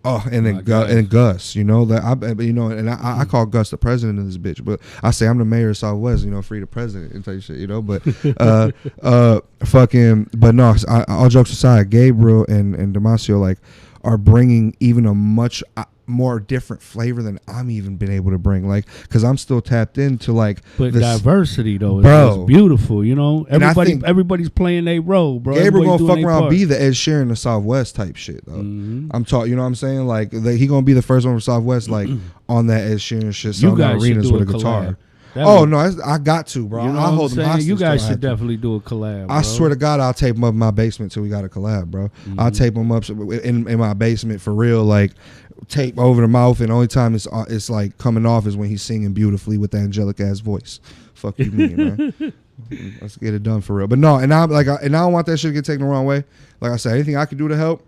and then Gus, you know, that I call Gus the president of this bitch, but I say I'm the mayor of Southwest, you know, free the president and type shit, you know, but but no, all jokes aside, Gabriel and Damasio like are bringing even a much more different flavor than I'm even been able to bring, like, because I'm still tapped into like But this, diversity though bro, is beautiful, you know. And I think Everybody's playing their role, bro. Gabriel Everybody's gonna doing fuck their around, part. be the Ed Sheeran of Southwest type shit though. I'm talking, you know what I'm saying? Like, he gonna be the first one from Southwest, like on that Ed Sheeran shit, You selling out guys should arenas do with a a guitar. collab. I got to, bro. You know I'll what hold I'm them saying? hostage. You guys till I should have to. definitely do a collab. I bro. swear to God, I'll tape them up in my basement till we got a collab, bro. I'll tape them up in my basement for real, like tape over the mouth, and the only time it's like coming off is when he's singing beautifully with the angelic ass voice. Fuck you, mean, man. Let's get it done for real. But no, and I don't want that shit to get taken the wrong way. Like I said, anything I can do to help,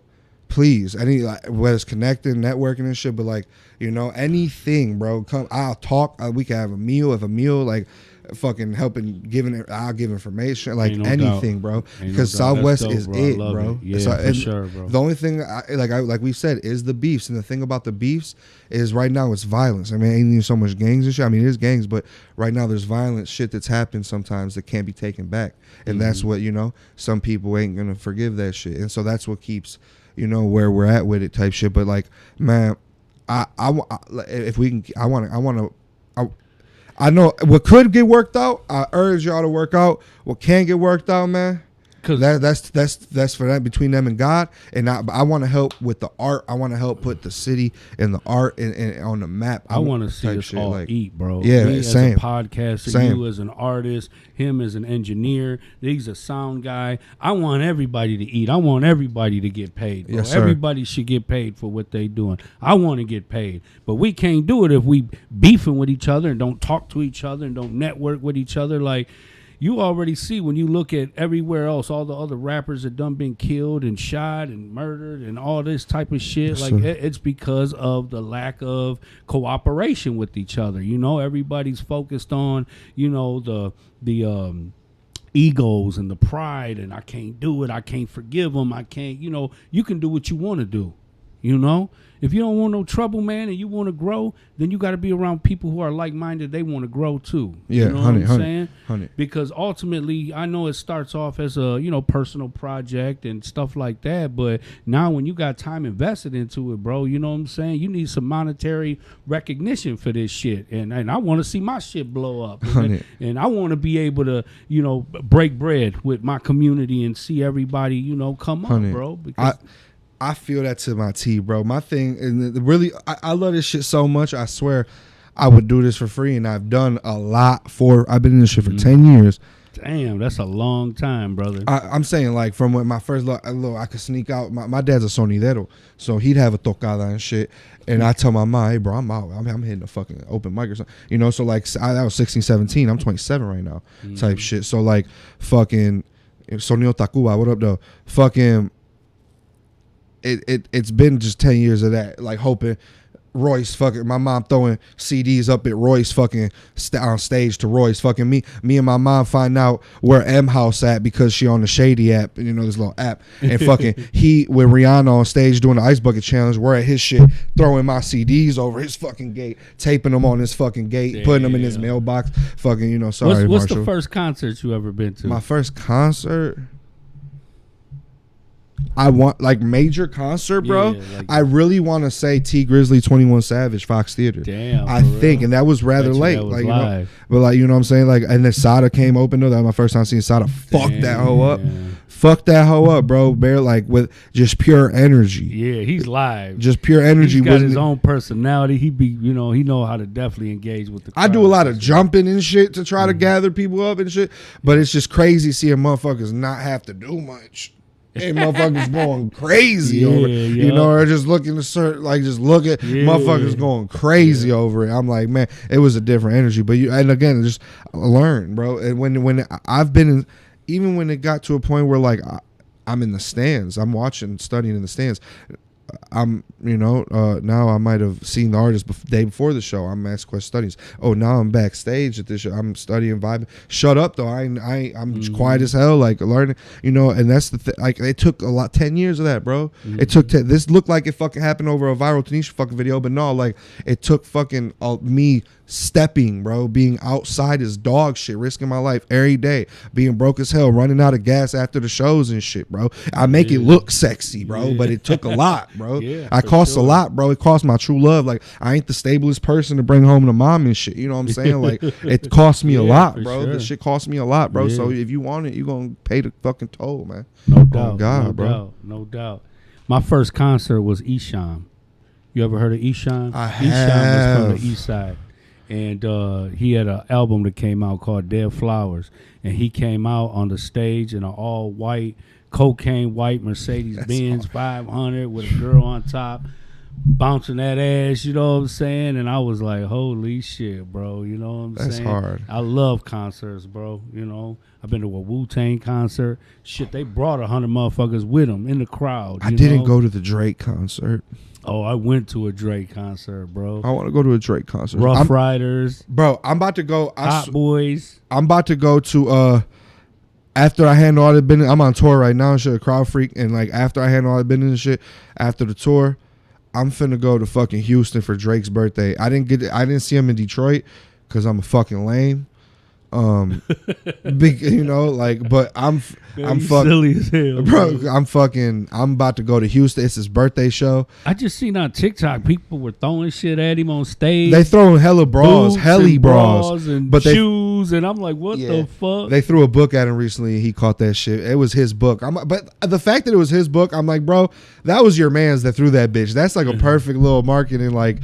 please. Whether it's connecting, networking and shit, but like, you know, anything, bro. Come, I'll talk. We can have a meal. If a meal, like, fucking helping, I'll give information, like anything, bro. Because Southwest dope, is bro. I it, love bro. it. Yeah, for sure, bro. The only thing, like we said, is the beefs, and the thing about the beefs is right now it's violence. I mean, ain't even so much gangs and shit. I mean, it is gangs, but right now there's violent shit that's happened sometimes that can't be taken back, and that's what, you know, some people ain't gonna forgive that shit, and so that's what keeps, you know, where we're at with it type shit. But like, man, if we can, I know what could get worked out. I urge y'all to work out what can get worked out, man. Cause that's for that, between them and God. And I want to help with the art. I want to help put the city and the art and on the map. I want to see us all eat, bro. Yeah, me same. as a podcaster, Same. you as an artist, him as an engineer, he's a sound guy. I want everybody to eat. I want everybody to get paid, bro. Yes, sir. Everybody should get paid for what they doing. I want to get paid, but we can't do it if we beefing with each other and don't talk to each other and don't network with each other. Like, you already see when you look at everywhere else, all the other rappers that done been killed and shot and murdered and all this type of shit. Yes, like, sir. it's because of the lack of cooperation with each other. You know, everybody's focused on, you know, the egos and the pride, and I can't do it. I can't forgive them. I can't, you know, you can do what you want to do. You know, if you don't want no trouble, man, and you want to grow, then you got to be around people who are like-minded. They want to grow too. Yeah, you know what I'm saying? 100. Because ultimately, I know it starts off as a, you know, personal project and stuff like that. But now when you got time invested into it, bro, you know what I'm saying? You need some monetary recognition for this shit. And I want to see my shit blow up. And I want to be able to, you know, break bread with my community and see everybody, you know, come up, bro. Because I feel that to my T, bro. My thing, and really, I love this shit so much. I swear I would do this for free, and I've done a lot I've been in this shit for 10 years. Damn, that's a long time, brother. I'm saying, like, from when my first I could sneak out. My dad's a sonidero, so he'd have a tocada and shit. And I tell my mom, hey, bro, I'm out. I'm hitting a fucking open mic or something. You know, so, like, that was 16, 17. I'm 27 right now type shit. So, like, fucking Sonio Tacuba, what up, though? Fucking it's been just 10 years of that, like hoping Royce fucking my mom throwing CDs up at Royce fucking on stage to Royce fucking me and my mom find out where M House at because she on the Shady app, and you know this little app, and fucking he with Rihanna on stage doing the ice bucket challenge, we're at his shit throwing my CDs over his fucking gate, taping them on his fucking gate, putting them in his mailbox, fucking, you know. Sorry, what's Marshall. the first concert you ever been to? My first concert, I want like major concert, bro. Yeah, like, I really want to say T Grizzly, 21 Savage, Fox Theater. Damn, I for think, real? and that was rather Bet you late, that was like you know, live. but like you know what I'm saying, like, and then Sada came open though. That was my first time seeing Sada. Fuck that hoe up, fuck that hoe up, bro. Bare like with just pure energy. Yeah, he's live. Just pure energy. He's got wasn't his it? own personality. He be, you know, he know how to definitely engage with the crowd. I do a lot of jumping and shit to try to gather people up and shit, but it's just crazy seeing motherfuckers not have to do much. And motherfuckers going crazy over it, you know, or just looking to certain, like just look at motherfuckers going crazy over it. I'm like, man, it was a different energy. But you, and again, just learn, bro. And when I've been in, even when it got to a point where like I'm in the stands, I'm watching, studying in the stands. I'm, you know, now I might have seen the artist day before the show. I'm Max Quest Studies. Oh, now I'm backstage at this show. I'm studying, vibing. Shut up, though. I'm quiet as hell, like learning, you know. And that's the thing. Like it took a lot, 10 years of that, bro. It took this looked like it fucking happened over a viral Tanisha fucking video, but no, like it took fucking me stepping, bro, being outside as dog shit, risking my life every day, being broke as hell, running out of gas after the shows and shit, bro. I make it look sexy, bro, but it took a lot, bro. I cost a lot, bro. It cost my true love. Like I ain't the stablest person to bring home to mom and shit. You know what I'm saying? Like it cost me a lot, bro. Sure. This shit cost me a lot, bro. So if you want it, you gonna pay the fucking toll, man. No doubt. Oh God, no bro. doubt. No doubt. My first concert was Esham. You ever heard of Esham? I Esham have. is from the East Side. And he had an album that came out called Dead Flowers. And he came out on the stage in an all-white, cocaine white Mercedes-Benz 500 with a girl on top, bouncing that ass, you know what I'm saying? And I was like, holy shit, bro. You know what I'm saying? That's hard. I love concerts, bro. You know, I've been to a Wu-Tang concert. Shit, they brought 100 motherfuckers with them in the crowd. I didn't go to the Drake concert. Oh, I went to a Drake concert, bro. I want to go to a Drake concert. Rough Riders, Bro, I'm about to go. Hot Boys. I'm about to go to after I handle all the business. I'm on tour right now and shit, Crowd Freak, and like after I handle all the business and shit, after the tour, I'm finna go to fucking Houston for Drake's birthday. I didn't see him in Detroit because I'm a fucking lame. Big, you know, like, but I'm fucking silly as hell, bro. I'm about to go to Houston. It's his birthday show. I just seen on TikTok people were throwing shit at him on stage. They throwing hella bras, Boots heli and bras, and but shoes, and I'm like, what the fuck? They threw a book at him recently. And he caught that shit. It was his book. But the fact that it was his book, I'm like, bro, that was your man's that threw that bitch. That's like a perfect little marketing, like,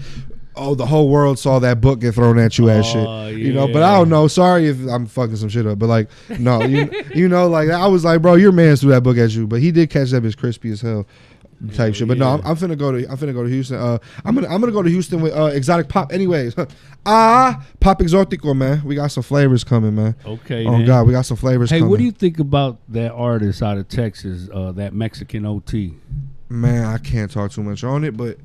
oh, the whole world saw that book get thrown at you as shit. You know, but I don't know. Sorry if I'm fucking some shit up. But like, no, you know, like I was like, bro, your man threw that book at you. But he did catch that bitch crispy as hell type shit. But no, I'm finna go to Houston. I'm gonna go to Houston with Exotic Pop. Anyways, Pop Exotico, man. We got some flavors coming, man. Okay. Oh man. God, we got some flavors Hey, coming. what do you think about that artist out of Texas, that Mexican OT? Man, I can't talk too much on it, but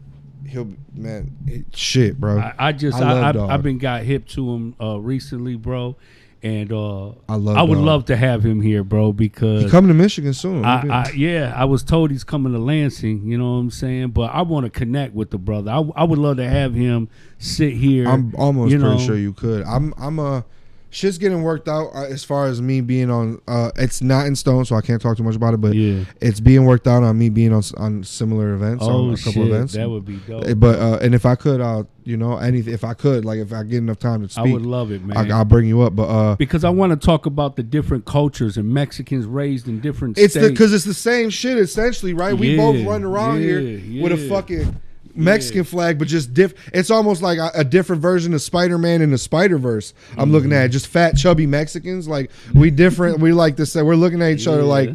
shit, bro. I've been got hip to him recently, bro, and I would Dog. love to have him here, bro, because He coming to Michigan soon. I was told he's coming to Lansing, you know what I'm saying, but I want to connect with the brother. I would love to have him sit here. I'm almost pretty sure you could. Shit's getting worked out as far as me being on. It's not in stone, so I can't talk too much about it. But it's being worked out on me being on similar events, on a couple events. That would be dope. But and if I could, anything. If I could, like if I get enough time to speak, I would love it, man. I'll bring you up. But because I want to talk about the different cultures and Mexicans raised in different it's states. because it's the same shit essentially, right? We both run around here with a fucking Mexican flag, but just it's almost like a different version of Spider-Man in the Spider-Verse. I'm looking at just fat, chubby Mexicans. Like we different. We like to say we're looking at each other like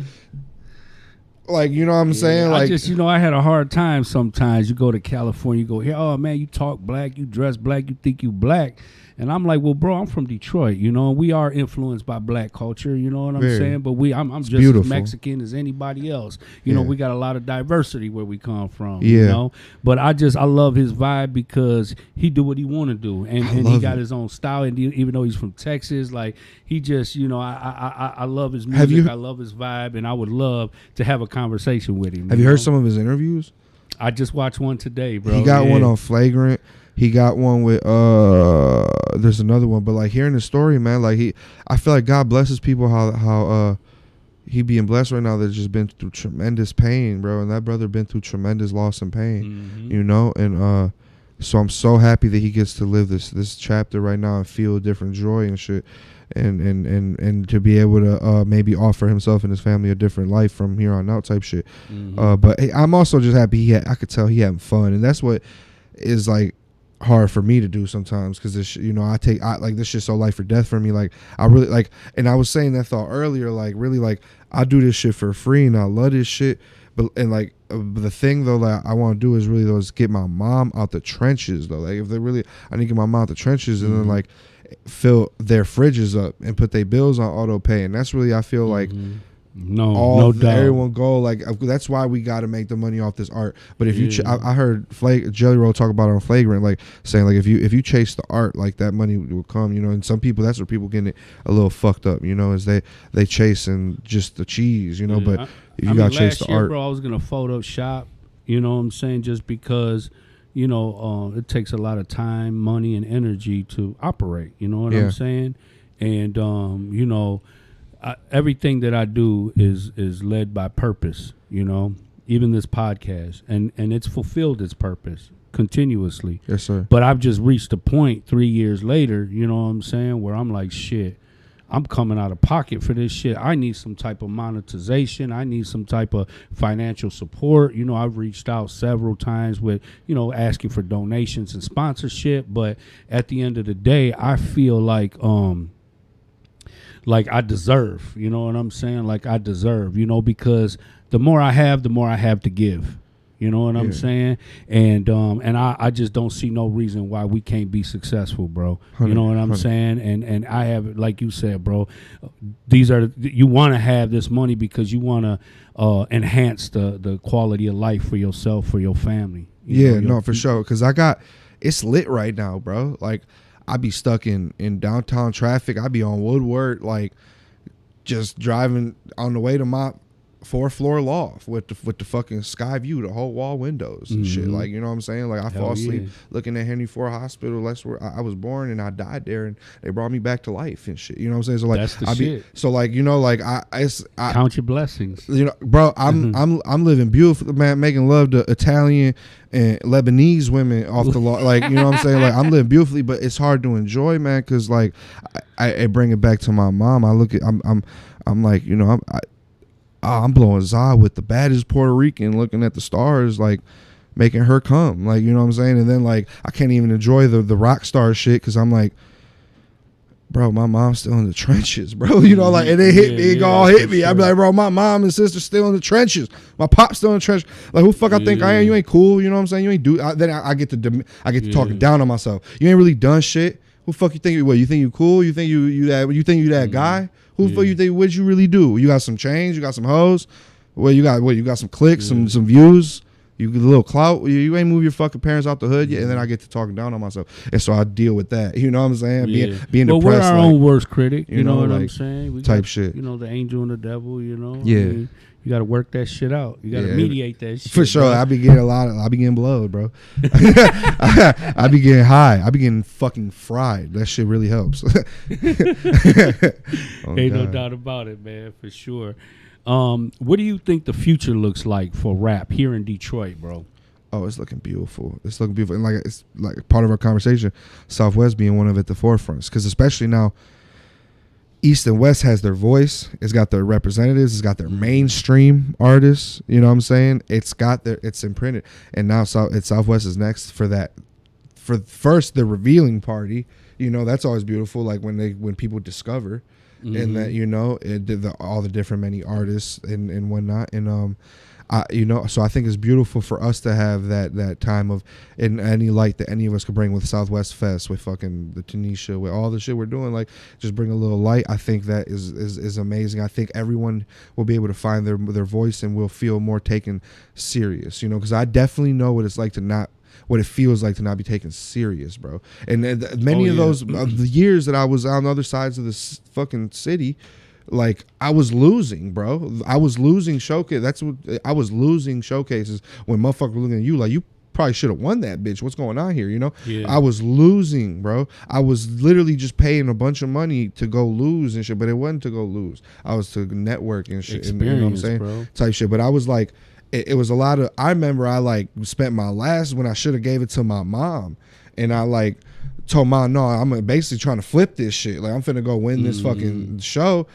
Like, you know what I'm saying? Like, I just, I had a hard time sometimes. You go to California, you go here, oh man, you talk black, you dress black, you think you black. And I'm like, well, bro, I'm from Detroit, we are influenced by black culture, you know what I'm Very. saying? But I'm just beautiful. as Mexican as anybody else. Yeah. We got a lot of diversity where we come from, Yeah. But I love his vibe because he do what he want to do. And he got his own style. And even though he's from Texas, like, he just, I love his music. I love his vibe. And I would love to have a conversation with him. Have you heard some of his interviews? I just watched one today, bro. He got one on Flagrant. He got one with there's another one, but like hearing the story, man, like I feel like God blesses people how he being blessed right now. That's just been through tremendous pain, bro, and that brother been through tremendous loss and pain, and so I'm so happy that he gets to live this chapter right now and feel a different joy and shit, and to be able to maybe offer himself and his family a different life from here on out type shit. But hey, I'm also just happy I could tell he having fun, and that's what is like hard for me to do sometimes, because this I like this shit so life or death for me. Like I really like, and I was saying that thought earlier, like really like I do this shit for free and I love this shit, but the thing though that I want to do is really though is get my mom out the trenches though. Like if they really, I need to get my mom out the trenches and then like fill their fridges up and put their bills on auto pay, and that's really I feel like no doubt everyone go like that's why we got to make the money off this art. But if you I heard Jelly Roll talk about it on Flagrant, like saying like if you chase the art, like that money will come, and some people, that's where people getting it a little fucked up, is they chasing just the cheese, but if you gotta chase the art. Bro, I was gonna Photoshop, you know what I'm saying, just because it takes a lot of time, money, and energy to operate, you know what I'm saying, and everything that I do is led by purpose, even this podcast, and it's fulfilled its purpose continuously. Yes, sir. But I've just reached a point 3 years later, you know what I'm saying, where I'm like, shit, I'm coming out of pocket for this shit. I need some type of monetization. I need some type of financial support. I've reached out several times with, asking for donations and sponsorship. But at the end of the day, I feel like I deserve, you know what I'm saying? Like I deserve, because the more I have to give. You know what I'm saying? And I just don't see no reason why we can't be successful, bro. You know what I'm saying? And I have, like you said, bro, you want to have this money because you want to enhance the quality of life for yourself, for your family. For sure. Because it's lit right now, bro. Like I be stuck in downtown traffic. I be on Woodward, like just driving on the way to my 4th floor loft with the fucking sky view, the whole wall windows and shit. Like, you know what I'm saying? Like I fall asleep looking at Henry Ford Hospital. That's where I was born and I died there, and they brought me back to life and shit. You know what I'm saying? So like that's the shit. So like I count your blessings. Bro, I'm living beautiful, man. Making love to Italian and Lebanese women off the law. Like, you know what I'm saying? Like I'm living beautifully, but it's hard to enjoy, man, because like I bring it back to my mom. I'm like, I'm blowing Za with the baddest Puerto Rican, looking at the stars, like making her come, like, you know what I'm saying? And then like I can't even enjoy the rock star shit because I'm like, bro, my mom's still in the trenches, bro. Like, and it hit me, it all hit me. Sure. I'd be like, bro, my mom and sister still in the trenches. My pop's still in the trenches. Like, who the fuck I think I am? You ain't cool. You know what I'm saying? You ain't then I get to talking down on myself. You ain't really done shit. Who the fuck you think you? What, you think you cool? You think you that guy? Who the fuck you think? What you really do? You got some change? You got some hoes? You got some clicks, some views. You get a little clout. You ain't move your fucking parents out the hood yet, and then I get to talking down on myself, and so I deal with that. You know what I'm saying? Being depressed. We're our own worst critic. You know what I'm saying? Shit. The angel and the devil. Yeah. You got to work that shit out. You got to mediate that shit. For sure. Bro. I be getting blowed, bro. I be getting high. I be getting fucking fried. That shit really helps. Ain't no doubt about it, man, for sure. What do you think the future looks like for rap here in Detroit, bro? Oh, it's looking beautiful. It's looking beautiful. And like it's like part of our conversation, Southwest being one of it, the forefronts. Because especially now, East and West has their voice. It's got their representatives. It's got their mainstream artists. You know what I'm saying? It's imprinted. And now Southwest is next for that. For first, the revealing party. That's always beautiful. Like when people discover. and that it did all the different many artists and whatnot, and so I think it's beautiful for us to have that time of in any light that any of us could bring with Southwest Fest, with fucking the Tanisha, with all the shit we're doing, like just bring a little light. I think that is amazing. I think everyone will be able to find their voice and will feel more taken serious, because I definitely know what it feels like to not be taken serious, bro. And many of those the years that I was on the other sides of this fucking city, like I was losing, bro. I was losing I was losing showcases when motherfuckers were looking at you like, you probably should have won that, bitch. What's going on here? Yeah. I was losing, bro. I was literally just paying a bunch of money to go lose and shit, but it wasn't to go lose. I was to network and shit. Experience, and, you know what I'm saying? bro. Type shit. But I was like, it was a lot of. I remember I like spent my last when I should have gave it to my mom, and I like told mom, no, I'm basically trying to flip this shit. Like I'm finna go win this fucking show.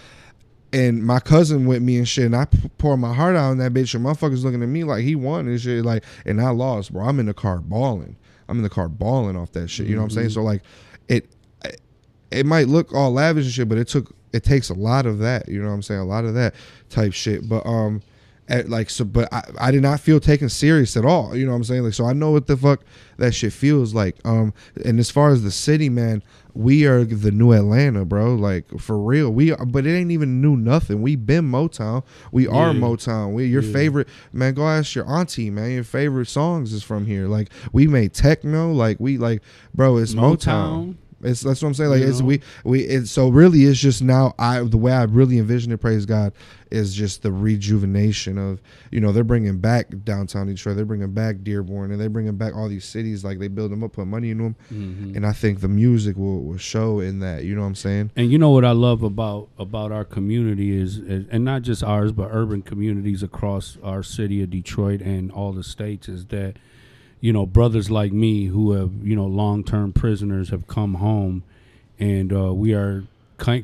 And my cousin with me and shit, and I poured my heart out on that bitch, and motherfuckers looking at me like he won and shit, like, and I lost, bro. I'm in the car balling. Off that shit. You know what I'm saying? So like, it might look all lavish and shit, but it takes a lot of that. You know what I'm saying? A lot of that type shit. But but I did not feel taken serious at all. You know what I'm saying? Like, so I know what the fuck that shit feels like. And as far as the city, man, we are the new Atlanta, bro. Like for real, but it ain't even new nothing. We been Motown. We are Motown. Your favorite, man. Go ask your auntie, man. Your favorite songs is from here. Like we made techno. Like bro, it's Motown. That's what I'm saying. Like so really it's just now the way I really envision it, praise God, is just the rejuvenation of, they're bringing back downtown Detroit, they're bringing back Dearborn, and they're bringing back all these cities, like they build them up, put money in them, and I think the music will show in that. You know what I'm saying? And you know what I love about our community is, and not just ours, but urban communities across our city of Detroit and all the states, is that brothers like me who have, long-term prisoners have come home, and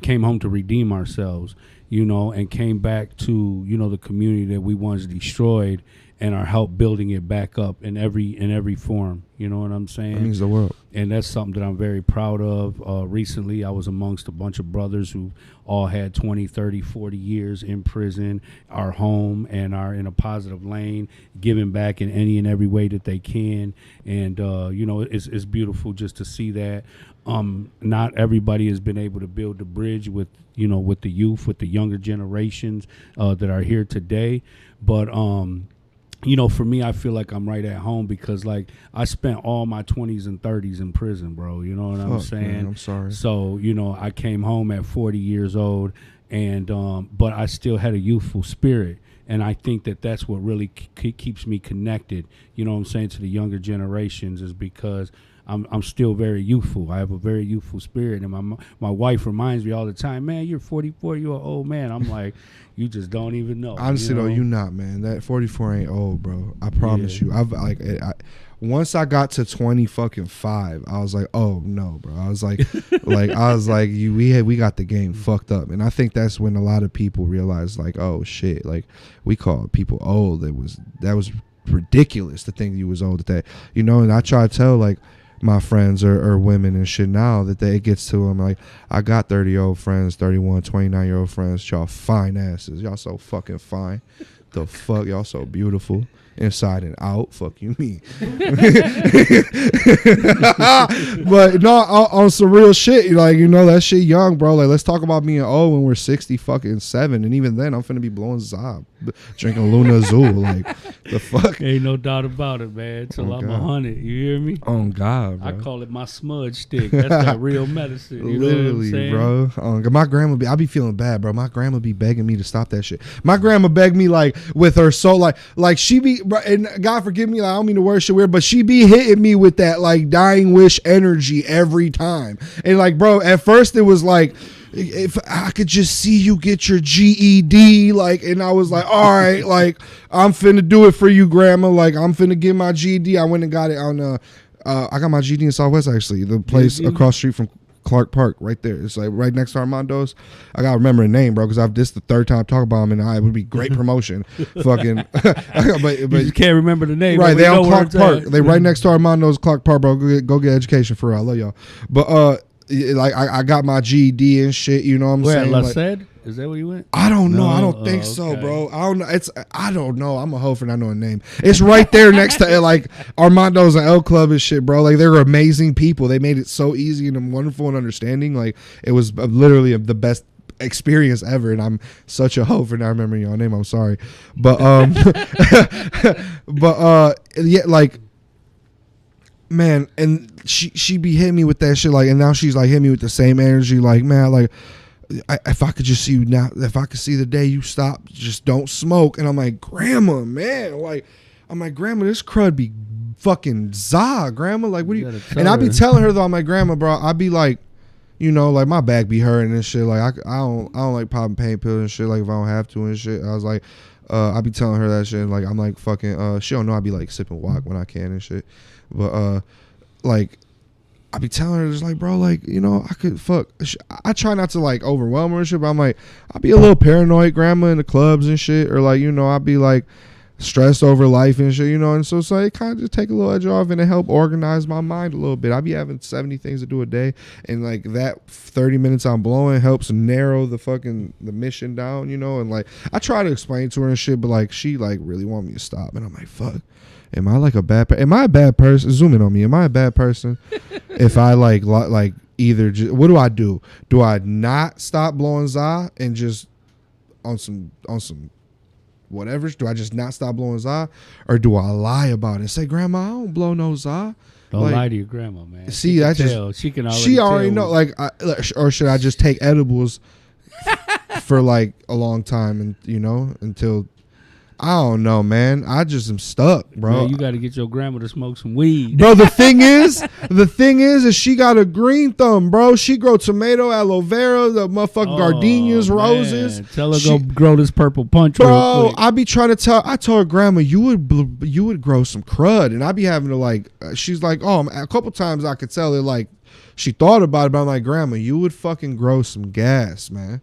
came home to redeem ourselves, and came back to, the community that we once destroyed, and are help building it back up in every form. You know what I'm saying? That means the world. And that's something that I'm very proud of. Recently, I was amongst a bunch of brothers who all had 20, 30, 40 years in prison, are home, and are in a positive lane, giving back in any and every way that they can. And, it's beautiful just to see that. Not everybody has been able to build the bridge with the youth, with the younger generations that are here today. But, for me, I feel like I'm right at home because, like, I spent all my 20s and 30s in prison, bro. You know what I'm saying? Man, I'm sorry. So, I came home at 40 years old, and but I still had a youthful spirit. And I think that that's what really keeps me connected, you know what I'm saying, to the younger generations, is because I'm still very youthful. I have a very youthful spirit, and my wife reminds me all the time, man, you're 44, you're an old man. I'm like, you just don't even know. Honestly, though, you not, man. That 44 ain't old, bro. I promise you. Once I got to 25, I was like, oh no, bro. I was like, we got the game fucked up, and I think that's when a lot of people realize, like, oh shit, like we called people old. That was ridiculous to think you was old at that, And I try to tell like my friends or women and shit now that it gets to them, like, I got 30-year-old friends, 31, 29-year-old friends. Y'all fine asses. Y'all so fucking fine. The fuck, y'all so beautiful inside and out. Fuck you mean? But no, on some real shit, like, that shit young, bro. Like, let's talk about being old when we're 67, and even then I'm finna be blowing Zob, drinking Luna Azul. Like, the fuck? Ain't no doubt about it, man. Till I'm 100, you hear me? Oh God, bro. I call it my smudge stick. That's that real medicine. You Literally, know what I'm saying? bro. My grandma I be feeling bad, bro. My grandma be begging me to stop that shit. My grandma begged me, like, with her soul, like she be, and God forgive me, like, I don't mean to word shit weird, but she be hitting me with that like dying wish energy every time. And like, bro, at first it was like, if I could just see you get your GED, like, and I was like, all right, like, I'm finna do it for you, grandma. Like, I'm finna get my GED. I went and got it on I got my GED in Southwest, actually, the place across the street from Clark Park, right there. It's like right next to Armando's. I gotta remember the name, bro, because this the third time I talk about him, and it would be great promotion. Fucking, but you just can't remember the name. Right, they on Clark Park. They right next to Armando's Clark Park, bro. Go get education for real. I love y'all. But like I got my GED and shit. You know what I'm Where at saying? La Like, Sed? Is that where you went? I don't know. I No? don't think Oh, so, okay. bro. I don't know. I'm a hoe for not knowing the name. It's right there next to like Armando's and L Club and shit, bro. Like they're amazing people. They made it so easy and wonderful and understanding. Like it was literally the best experience ever. And I'm such a hoe for not remembering your name. I'm sorry, but yeah, like. Man, and she be hitting me with that shit, like, and now she's like hitting me with the same energy, like, man, like, if I could just see you now, if I could see the day you stop, just don't smoke. And I'm like, Grandma, man, like, I'm like, Grandma, this crud be fucking za, Grandma, like, what do you? And I be telling her though, I'm like, Grandma, bro, I be like, you know, like my back be hurting and shit, like I don't like popping pain pills and shit, like if I don't have to and shit. I was like, I be telling her that shit, and like I'm like fucking, she don't know I be like sipping wok when I can and shit. But like I be telling her just like, bro, like, you know, I could fuck. I try not to like overwhelm her and shit, but I'm like, I'll be a little paranoid, Grandma, in the clubs and shit, or like, you know, I'll be like stressed over life and shit, you know, and so it kind of just take a little edge off and it help organize my mind a little bit. I be having 70 things to do a day, and like that 30 minutes I'm blowing helps narrow the mission down, you know, and like I try to explain to her and shit, but like she like really want me to stop, and I'm like, fuck. Am I like a bad? Am I a bad person? Zoom in on me. Am I a bad person? If I like either, what do I do? Do I not stop blowing za and just on some whatever? Do I just not stop blowing za, or do I lie about it and say, Grandma, I don't blow no za? Don't like, lie to your grandma, man. See, I just tell. She can already. She already tell. know. Like, or should I just take edibles for like a long time and you know until. I don't know, man. I just am stuck, bro. Man, you got to get your grandma to smoke some weed. Bro, the thing is she got a green thumb, bro. She grow tomato, aloe vera, the motherfucking gardenias, roses. Tell her go grow this purple punch, real bro. quick. I be trying to I told her, Grandma, you would grow some crud, and I be having to like. She's like, oh, a couple times I could tell her like she thought about it, but I'm like, Grandma, you would fucking grow some gas, man.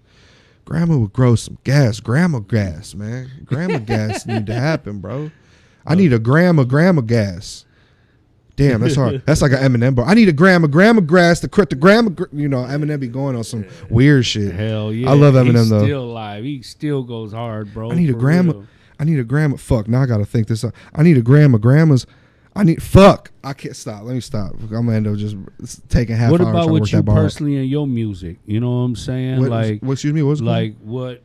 Grandma would grow some gas. Grandma gas, man. Grandma gas need to happen, bro. I need a grandma gas. Damn, that's hard. That's like an Eminem, bro. I need a grandma grass to quit the grandma. You know, Eminem be going on some weird shit. Hell yeah. I love Eminem He's though. Still alive. He still goes hard, bro. I need a for grandma. real. I need a grandma. Fuck. Now I gotta think this up. I need a grandma. Grandmas. I need. Fuck. I can't stop. Let me stop. I'm gonna end up just taking half. What hour about trying to with work you that bar out. personally in your music? You know what I'm saying? Excuse me. What's like what?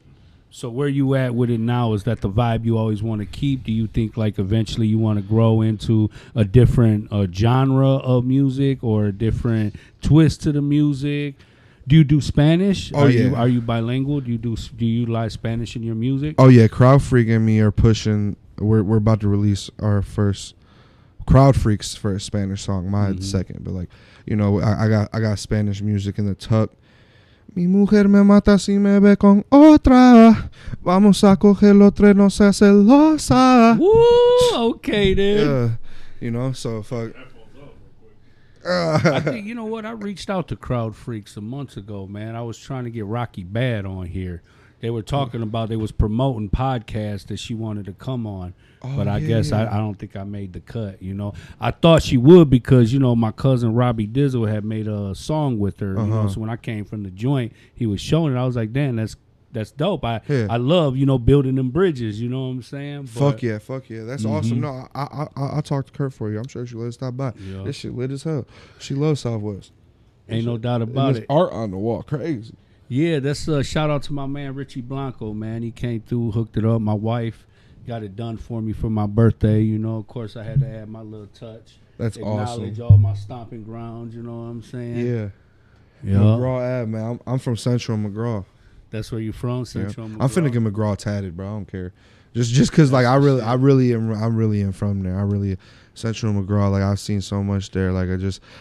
So where you at with it now? Is that the vibe you always want to keep? Do you think like eventually you want to grow into a different genre of music or a different twist to the music? Do you do Spanish? Oh, yeah. Are you bilingual? Do you like Spanish in your music? Oh yeah, Crowd Freak and me are pushing. We're about to release our first Crowd Freak's first Spanish song. My second, but like you know, I got Spanish music in the tuck. Mi mujer me mata si me ve con otra. Vamos a coger los tres, no seas celosa. Woo! Okay then. Yeah, you know, so fuck. I think you know what? I reached out to Crowd Freaks some months ago, man. I was trying to get Rocky Bad on here. They were talking about they was promoting podcasts that she wanted to come on. But I guess I don't think I made the cut, you know. I thought she would because, you know, my cousin Robbie Dizzle had made a song with her. You know, so when I came from the joint, he was showing it. I was like, damn, that's dope. I love, you know, building them bridges, you know what I'm saying? Fuck yeah. That's awesome. No, I'll talk to Kurt for you. I'm sure she'll let us stop by. Yeah. This shit lit as hell. She loves Southwest. Ain't no doubt about There's it. art on the wall. Crazy. Yeah, that's a shout out to my man Richie Blanco, man. He came through, hooked it up. My wife got it done for me for my birthday. You know, of course, I had to add my little touch. That's awesome. Acknowledge all my stomping grounds. You know what I'm saying? Yeah. Yeah. McGraw Ave, man. I'm from Central McGraw. That's where you from, Central. Yeah. I'm finna get McGraw tatted, bro. I don't care. Just cause like I really am from there. Central McGraw, like I've seen so much there. Like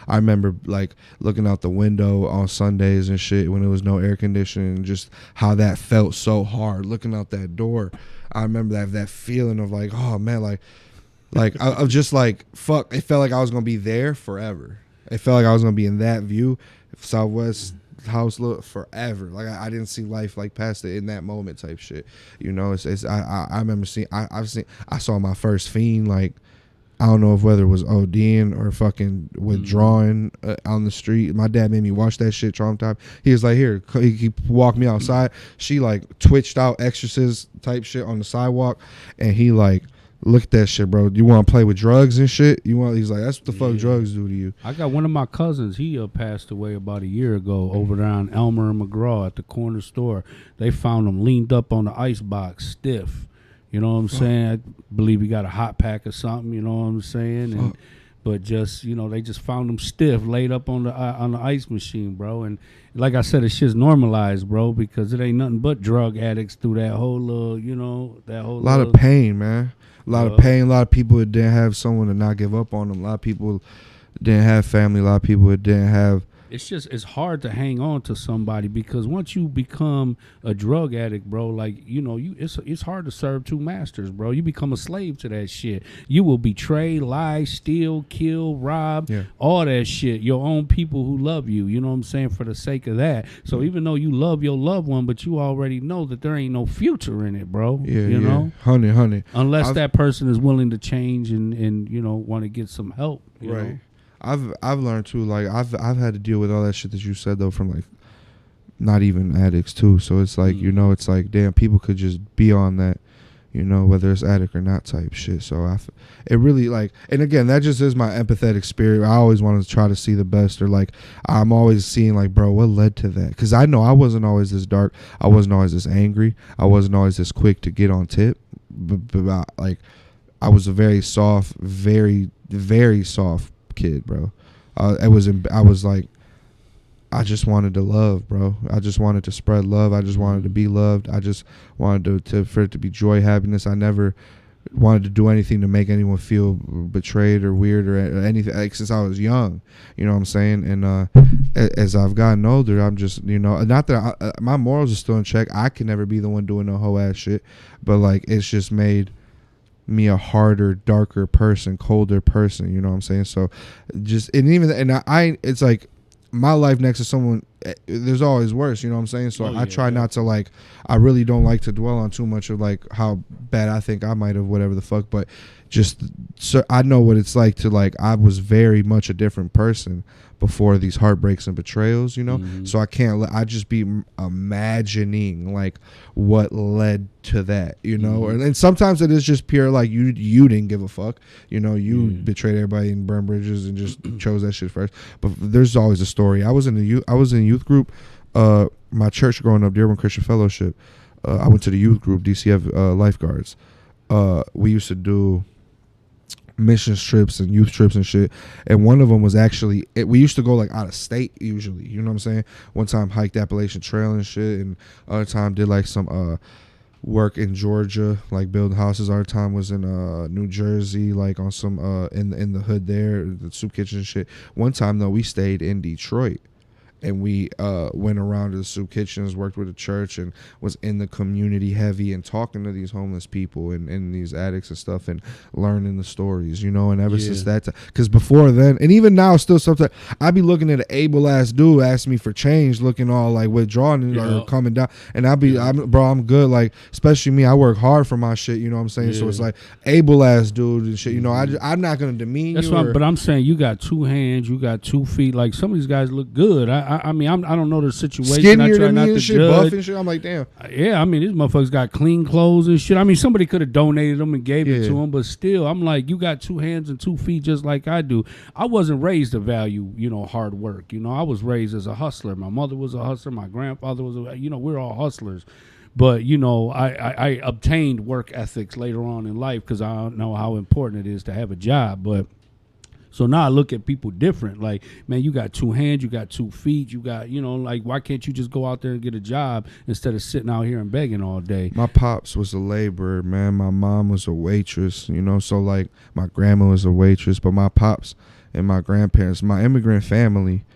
I remember like looking out the window on Sundays and shit when there was no air conditioning, and just how that felt so hard looking out that door. I remember that feeling of like, oh man, like I was just like, fuck. It felt like I was gonna be there forever. It felt like I was gonna be in that view, Southwest house look forever. Like I didn't see life like past it in that moment type shit. You know, I remember seeing. I saw my first Fiend like I don't know if whether it was ODing or fucking withdrawing on the street. My dad made me watch that shit time. He was like, here, he walked me outside. She like twitched out exorcist type shit on the sidewalk. And he like, look at that shit, bro. You want to play with drugs and shit? He's like, that's what the fuck drugs do to you. I got one of my cousins. He passed away about a year ago over there on Elmer and McGraw at the corner store. They found him leaned up on the ice box, stiff. You know what I'm saying? I believe he got a hot pack or something. You know what I'm saying? And but just they just found him stiff, laid up on the ice machine, bro. And like I said, it's just normalized, bro, because it ain't nothing but drug addicts through that whole that whole. A lot of pain, man. A lot of pain. A lot of people that didn't have someone to not give up on them. A lot of people didn't have family. A lot of people that didn't have. It's hard to hang on to somebody because once you become a drug addict, bro, like it's hard to serve two masters, bro. You become a slave to that shit. You will betray, lie, steal, kill, rob, all that shit. Your own people who love you. You know what I'm saying? For the sake of that. So even though you love your loved one, but you already know that there ain't no future in it, bro. You know, honey. Unless that person is willing to change and want to get some help. You know? I've learned too, like I've had to deal with all that shit that you said though from like not even addicts too. So it's like it's like damn, people could just be on that, whether it's addict or not type shit. So it really like, and again, that just is my empathetic spirit. I always want to try to see the best, or like I'm always seeing like, bro, what led to that? Because I know I wasn't always this dark. I wasn't always this angry. I wasn't always this quick to get on tip. But like I was a very soft, very very soft kid, bro. I was like, I just wanted to love, bro. I just wanted to spread love. I just wanted to be loved. I just wanted for it to be joy, happiness. I never wanted to do anything to make anyone feel betrayed or weird or anything, like, since I was young. You know what I'm saying? And as I've gotten older, I'm just, not that my morals are still in check. I can never be the one doing no hoe ass shit, but like it's just made me a harder, darker person, colder person, you know what I'm saying? So just, and even, and I it's like my life next to someone, there's always worse, you know what I'm saying? So I try not to like, I really don't like to dwell on too much of like how bad I think I might have, whatever the fuck, but just, so I know what it's like to like, I was very much a different person before these heartbreaks and betrayals, so I can't I just be imagining like what led to that, and sometimes it is just pure like you didn't give a fuck, you betrayed everybody and burned bridges and just chose that shit first. But there's always a story. I was in youth group, my church growing up, Dearborn Christian Fellowship. I went to the youth group, DCF lifeguards. We used to do mission trips and youth trips and shit, and one of them was actually we used to go like out of state usually, you know what I'm saying? One time hiked Appalachian Trail and shit, and other time did like some work in Georgia, like building houses. Other time was in New Jersey, like on some in the hood there, the soup kitchen and shit. One time though, we stayed in Detroit. And we went around to the soup kitchens, worked with the church, and was in the community heavy and talking to these homeless people and these addicts and stuff, and learning the stories, and ever since that time, because before then, and even now still sometimes, I be looking at an able-ass dude asking me for change, looking all like withdrawn or coming down, and I'm good, like, especially me, I work hard for my shit, you know what I'm saying? So it's like, able-ass dude and shit, I'm not going to demean That's you. But I'm saying you got 2 hands, you got 2 feet, like some of these guys look good. I mean, I don't know the situation. Skinnier than me and shit, buff and shit. I'm like, damn. Yeah, I mean, these motherfuckers got clean clothes and shit. I mean, somebody could have donated them and gave it to them, but still, I'm like, you got 2 hands and 2 feet just like I do. I wasn't raised to value, hard work. I was raised as a hustler. My mother was a hustler. My grandfather was we're all hustlers. But, I obtained work ethics later on in life because I know how important it is to have a job. But so now I look at people different. Like, man, you got 2 hands, you got 2 feet, you got, like, why can't you just go out there and get a job instead of sitting out here and begging all day? My pops was a laborer, man. My mom was a waitress, so like my grandma was a waitress. But my pops and my grandparents, my immigrant family,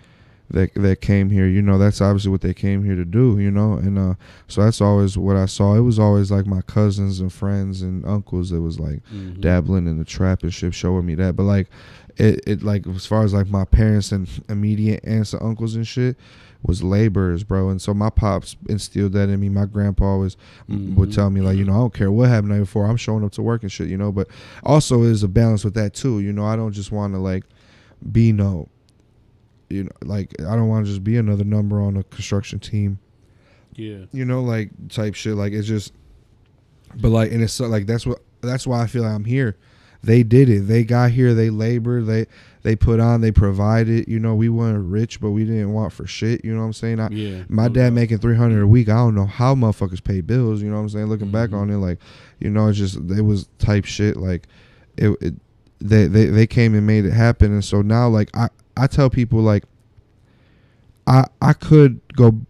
that came here. You know, that's obviously what they came here to do. You know, and so that's always what I saw. It was always like my cousins and friends and uncles that was like dabbling in the trap and shit, showing me that. But like it like as far as like my parents and immediate aunts and uncles and shit was laborers, bro. And so my pops instilled that in me. My grandpa always would tell me, like, you know, I don't care what happened the night before, I'm showing up to work and shit, you know. But also there's a balance with that too, you know. I don't just want to like be no, you know, like I don't want to just be another number on a construction team. Yeah. You know, like type shit. Like it's just, but like, and it's so, like that's why I feel like I'm here. They did it. They got here. They labored. They put on. They provided. You know, we weren't rich, but we didn't want for shit. You know what I'm saying? My dad making $300 a week. I don't know how motherfuckers pay bills. You know what I'm saying? Looking back on it, like, you know, it's just it was type shit. Like, they came and made it happen. And so now, like, I tell people, like, I could go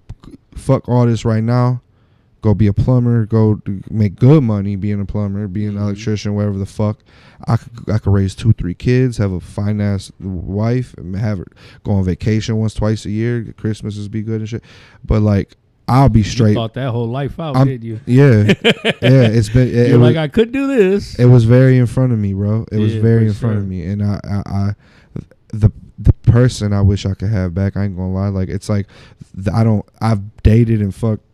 fuck all this right now. Go be a plumber, go make good money being a plumber, being an electrician, whatever the fuck. I could raise 2-3 kids, have a fine ass wife, and have her go on vacation once, twice a year. Christmases be good and shit. But like, I'll be straight. You thought that whole life out, did you? Yeah, yeah. It's been. You're like, I could do this. It was very in front of me, bro. It was very in front of me, and the person I wish I could have back. I ain't gonna lie. Like, it's like I've dated and fucked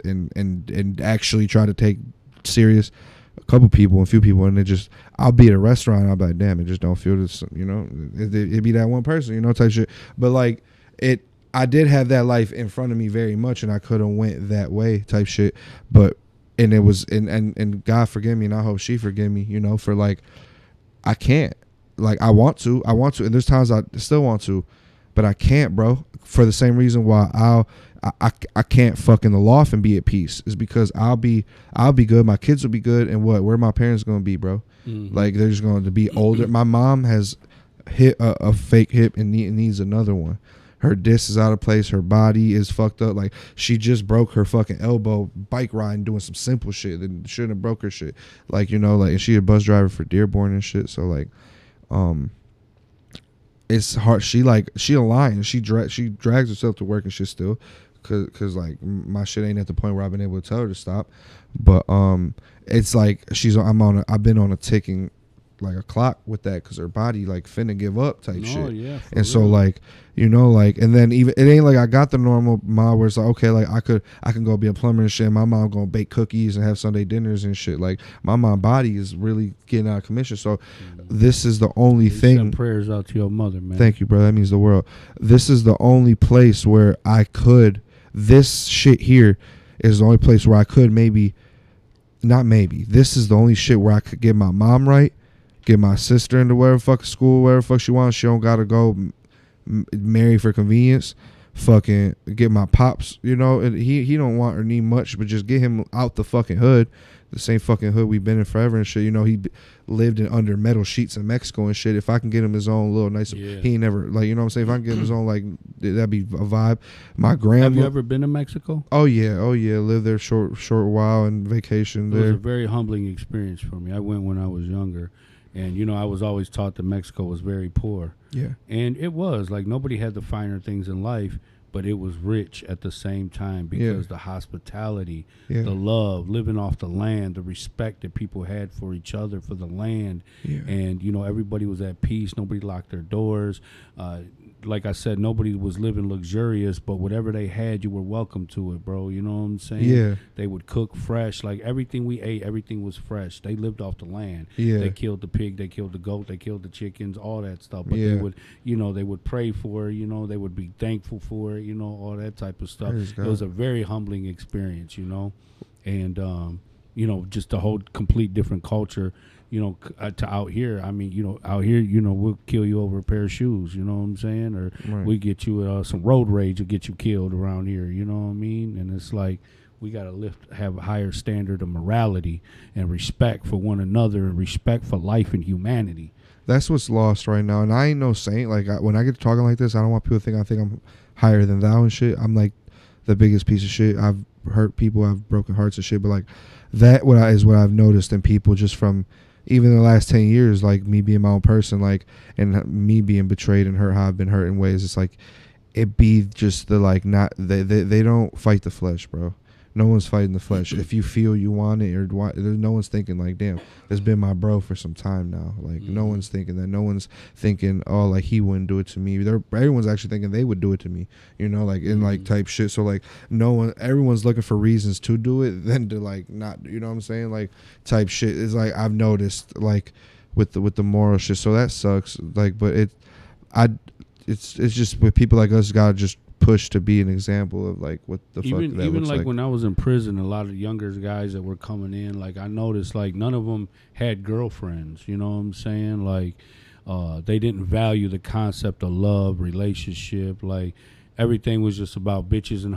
and actually try to take serious a couple people and few people, and it just, I'll be at a restaurant, I'll be like, damn, it just don't feel this, you know, it'd be that one person, you know, type shit. But like, I did have that life in front of me very much, and I could have went that way type shit. But and it was and God forgive me, and I hope she forgive me, you know, for like, I can't, like, I want to, and there's times I still want to, but I can't, bro, for the same reason why I can't fuck in the loft and be at peace, is because I'll be good, my kids will be good, and where my parents gonna be, bro? Like, they're just going to be older. My mom has hit a fake hip and needs another one. Her disc is out of place, her body is fucked up. Like, she just broke her fucking elbow bike riding, doing some simple shit that shouldn't have broke her shit. Like, you know, like, and she a bus driver for Dearborn and shit. So like, it's hard. She a lion. She drags herself to work and shit still. Cause like my shit ain't at the point where I've been able to tell her to stop, but it's like I've been on a ticking, like, a clock with that, cause her body like finna give up type shit. Yeah, and real. So like, you know, like, and then even it ain't like I got the normal mom where it's like, okay, like I can go be a plumber and shit. My mom gonna bake cookies and have Sunday dinners and shit. Like, my mom body is really getting out of commission. So this is the only thing. Send prayers out to your mother, man. Thank you, bro. That means the world. This is the only place where I could. This shit here is the only place where I could this is the only shit where I could get my mom right, get my sister into whatever fucking school, wherever fuck she wants. She don't gotta go marry for convenience. Fucking get my pops, you know, and he don't want or need much, but just get him out the fucking hood, the same fucking hood we've been in forever and shit. You know, he lived under metal sheets in Mexico and shit. If I can get him his own little nice, he ain't never, like, you know what I'm saying? If I can get him his own, like, that'd be a vibe. My grandma. Have you ever been to Mexico? Oh yeah. Lived there short while and vacation there. It was a very humbling experience for me. I went when I was younger, and you know, I was always taught that Mexico was very poor. Yeah. And it was like nobody had the finer things in life, but it was rich at the same time because the hospitality, the love, living off the land, the respect that people had for each other, for the land. And, you know, everybody was at peace. Nobody locked their doors. Like I said, nobody was living luxurious, but whatever they had, you were welcome to it, bro. You know what I'm saying? Yeah. They would cook fresh. Like, everything we ate, everything was fresh. They lived off the land. Yeah. They killed the pig, they killed the goat, they killed the chickens, all that stuff. But they would, you know, they would pray for it, you know, they would be thankful for it, you know, all that type of stuff. It was a very humbling experience, you know. And, you know, just a whole complete different culture. You know, to out here, I mean, you know, out here, you know, we'll kill you over a pair of shoes, you know what I'm saying? Or we get you some road rage will get you killed around here, you know what I mean? And it's like, we got to have a higher standard of morality and respect for one another and respect for life and humanity. That's what's lost right now. And I ain't no saint. Like, when I get to talking like this, I don't want people to think I think I'm higher than thou and shit. I'm like the biggest piece of shit. I've hurt people. I've broken hearts and shit. But like, that is what I've noticed in people just from even the last 10 years, like me being my own person, like, and me being betrayed and hurt, how I've been hurt in ways. It's like, it be just the like not they don't fight the flesh, bro. No one's fighting the flesh. If you feel you want it, or there's no one's thinking like, damn, it's been my bro for some time now. Like no one's thinking that. No one's thinking, oh, like he wouldn't do it to me. Everyone's actually thinking they would do it to me. You know, like in like type shit. So like everyone's looking for reasons to do it, then to like not. You know what I'm saying? Like type shit. It's like I've noticed like with the moral shit. So that sucks. Like, but it's just with people like us gotta just push to be an example of like what the fuck that even looks like like. when I was in prison, a lot of younger guys that were coming in, like I noticed like none of them had girlfriends. You know what I'm saying? Like they didn't value the concept of love, relationship. Like everything was just about bitches and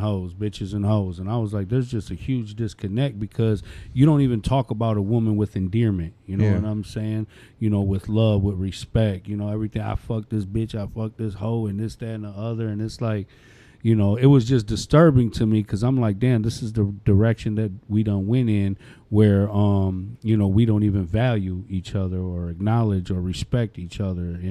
hoes. And I was like, there's just a huge disconnect because you don't even talk about a woman with endearment. You know what I'm saying? You know, with love, with respect. You know, everything. I fuck this bitch, I fuck this hoe, and this, that, and the other. And it's like, you know, it was just disturbing to me because I'm like, damn, this is the direction that we done went in where, you know, we don't even value each other or acknowledge or respect each other.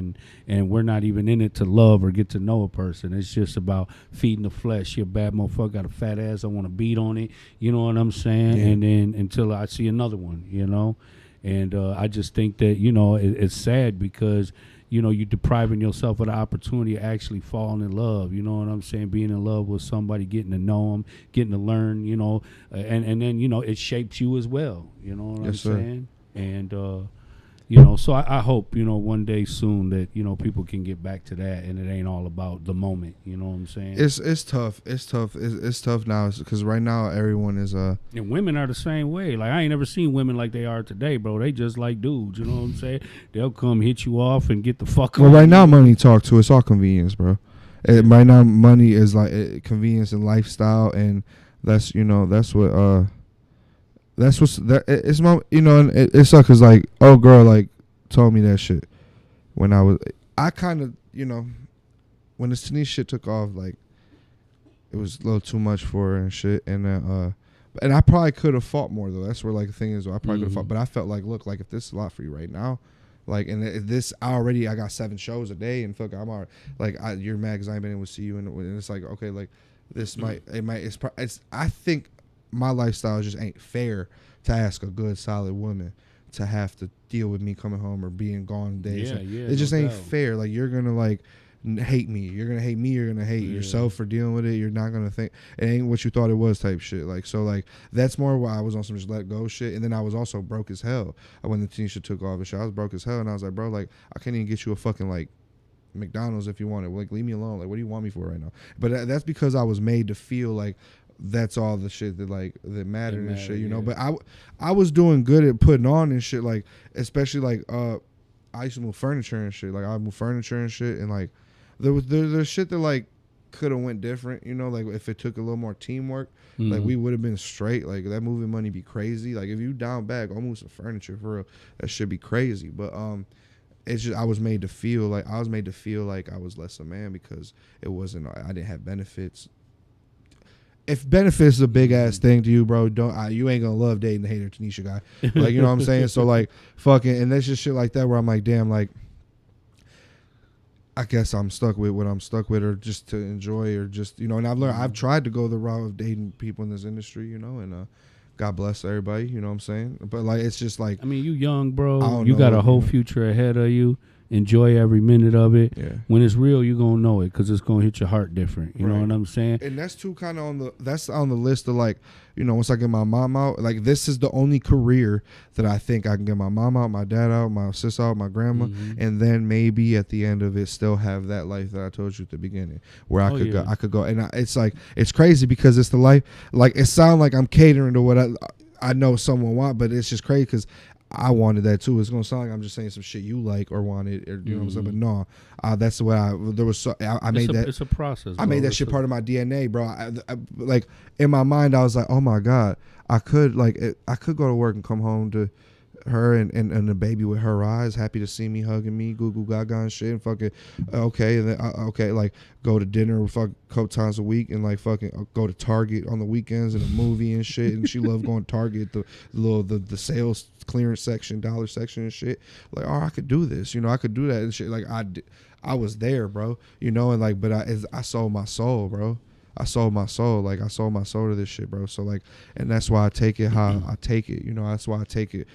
And we're not even in it to love or get to know a person. It's just about feeding the flesh. You're a bad motherfucker, got a fat ass, I want to beat on it. You know what I'm saying? And then until I see another one, you know? And I just think that, you know, it's sad because, you know, you're depriving yourself of the opportunity of actually falling in love. You know what I'm saying? Being in love with somebody, getting to know them, getting to learn, you know, and then, you know, it shapes you as well. You know what I'm saying? And, you know, so I hope, you know, one day soon that, you know, people can get back to that and it ain't all about the moment. You know what I'm saying? It's tough. It's tough now because right now everyone is and women are the same way. Like I ain't never seen women like they are today, bro. They just like dudes. You know what I'm saying? They'll come hit you off and get the fuck. Well, right now money talk too. It's all convenience, bro. Right now money is like convenience and lifestyle, and that's it's my, you know, and it sucks cause like old girl like told me that shit when I kind of, you know, when the Tanisha shit took off, like it was a little too much for her and shit, and I probably could have fought more though. That's where like the thing is, I probably could have fought, but I felt like, look, like if this is a lot for you right now, like, and this I got 7 shows a day, and fuck, I'm already like you're mad because I ain't been able to see you, and it's like, okay, like this it's I think my lifestyle just ain't fair to ask a good solid woman to have to deal with me coming home or being gone days. It just ain't fair. Like you're gonna like hate me. You're gonna hate me. You're gonna hate yourself for dealing with it. You're not gonna think it ain't what you thought it was type shit. Like so like that's more why I was on some just let go shit. And then I was also broke as hell when the Tanisha took off and shit. I was broke as hell, and I was like, bro, like I can't even get you a fucking like McDonald's if you want it. Like leave me alone. Like what do you want me for right now? But that's because I was made to feel like that's all the shit that like that mattered and shit, you know. But I was doing good at putting on and shit, like especially like I used to move furniture and shit. Like I moved furniture and shit, and like there's shit that like could have went different, you know. Like if it took a little more teamwork, like we would have been straight. Like that moving money be crazy. Like if you down bad, go move some furniture for real. That should be crazy. But it's just I was made to feel like I was less a man because it wasn't. I didn't have benefits. If benefits is a big ass thing to you, bro, you ain't gonna love dating the hater Tanisha guy. Like, you know what I'm saying? So like fucking, and that's just shit like that where I'm like, damn, like I guess I'm stuck with what I'm stuck with, or just to enjoy, or just, you know. And I've tried to go the route of dating people in this industry, you know, and God bless everybody, you know what I'm saying? But like it's just like, I mean, you young, bro. You got a whole future ahead of you. Enjoy every minute of it. Yeah. When it's real, you're gonna know it because it's gonna hit your heart different. You know what I'm saying? And that's too kind of on the list of like, you know, once I get my mom out, like this is the only career that I think I can get my mom out, my dad out, my sis out, my grandma, and then maybe at the end of it still have that life that I told you at the beginning where I could go. And it's like it's crazy because it's the life. Like it sounds like I'm catering to what I know someone want, but it's just crazy because I wanted that too. It's gonna sound like I'm just saying some shit you like or wanted, or, you know what I'm saying? But no, that's the way I made that. It's a process. I made that shit part of my DNA, bro. I like in my mind, I was like, oh my God, I could go to work and come home to her and the baby with her eyes, happy to see me, hugging me, goo goo gaga and shit, and fucking okay, and then okay, like go to dinner fuck a couple times a week, and like fucking go to Target on the weekends and a movie and shit, and she loved going to Target, the sales clearance section, dollar section and shit. Like, oh, I could do this, I could do that and shit. Like I was there, bro, and like, but I sold my soul, bro. I sold my soul. Like, I sold my soul to this shit, bro. So, like, and that's why I take it how I take it. That's why I take it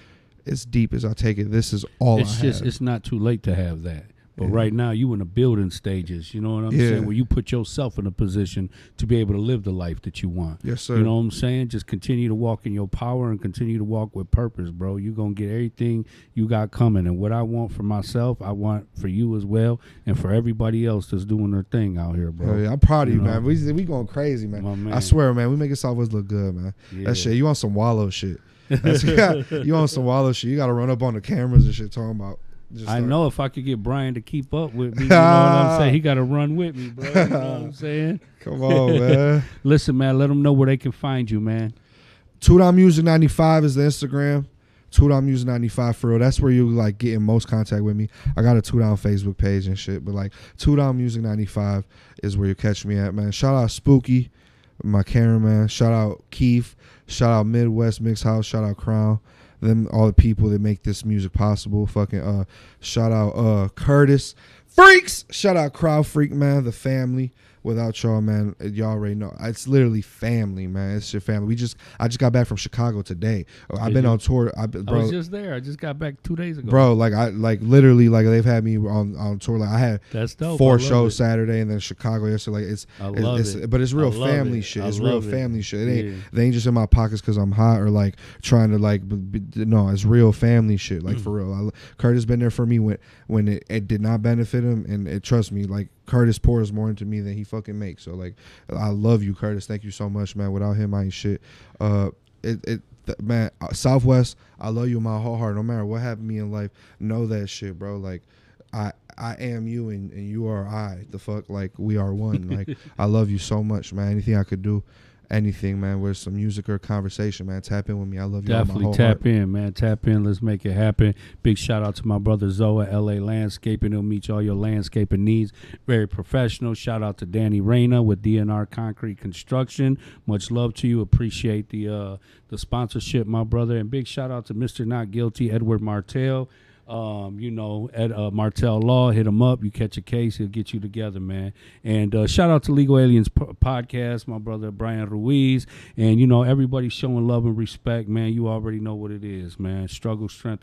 as deep as I take it. This is all I have. It's not too late to have that. But right now, you in the building stages, you know what I'm saying? Where you put yourself in a position to be able to live the life that you want. Yes, sir. You know what I'm saying? Just continue to walk in your power and continue to walk with purpose, bro. You're going to get everything you got coming. And what I want for myself, I want for you as well, and for everybody else that's doing their thing out here, bro. Yeah, I'm proud of you, man. We going crazy, man. I swear, man. We make us always look good, man. Yeah. That shit, you on some wallow shit. You on some wallow shit. You got to run up on the cameras and shit talking about. I know if I could get Brian to keep up with me, you know what I'm saying? He got to run with me, bro. You know what I'm saying? Come on, man. Listen, man, let them know where they can find you, man. 2 Music 95 is the Instagram. 2 Music 95 for real. That's where you like get in most contact with me. I got a 2 Facebook page and shit, but like 2 Music 95 is where you catch me at, man. Shout out Spooky, my cameraman. Shout out Keith. Shout out Midwest Mix House. Shout out Crown. Them all the people that make this music possible. Fucking shout out Curtis Freaks. Shout out Crowd Freak, man. The family. Without y'all, man, y'all already know. It's literally family, man. It's your family. I just got back from Chicago today. I've been on tour. I was just there. I just got back 2 days ago. Bro, literally they've had me on tour. Like I had That's dope. 4 shows Saturday and then Chicago yesterday. Like I love it. But it's real family shit. It's real family shit. They ain't just in my pockets because I'm hot or like trying to like. No, it's real family shit. Like for real. Curtis been there for me when it did not benefit him, and trust me, like. Curtis pours more into me than he fucking makes. So like, I love you, Curtis. Thank you so much, man. Without him, I ain't shit. Man, Southwest, I love you with my whole heart. No matter what happened to me in life, know that shit, bro. Like, I am you and you are I. The fuck, like we are one. Like, I love you so much, man. Anything I could do. Anything, man, where's some music or conversation, man, tap in with me. I love you. Definitely tap in, man. Tap in. Let's make it happen. Big shout out to my brother Zoe, LA Landscaping. He'll meet all your landscaping needs. Very professional. Shout out to Danny Reyna with DNR Concrete Construction. Much love to you. Appreciate the sponsorship, my brother. And big shout out to Mr. Not Guilty, Edward Martell. At Martell Law, hit him up. You catch a case, he'll get you together, man. And shout out to Legal Aliens podcast, my brother Brian Ruiz. And everybody showing love and respect, man. You already know what it is, man. Struggle, strength,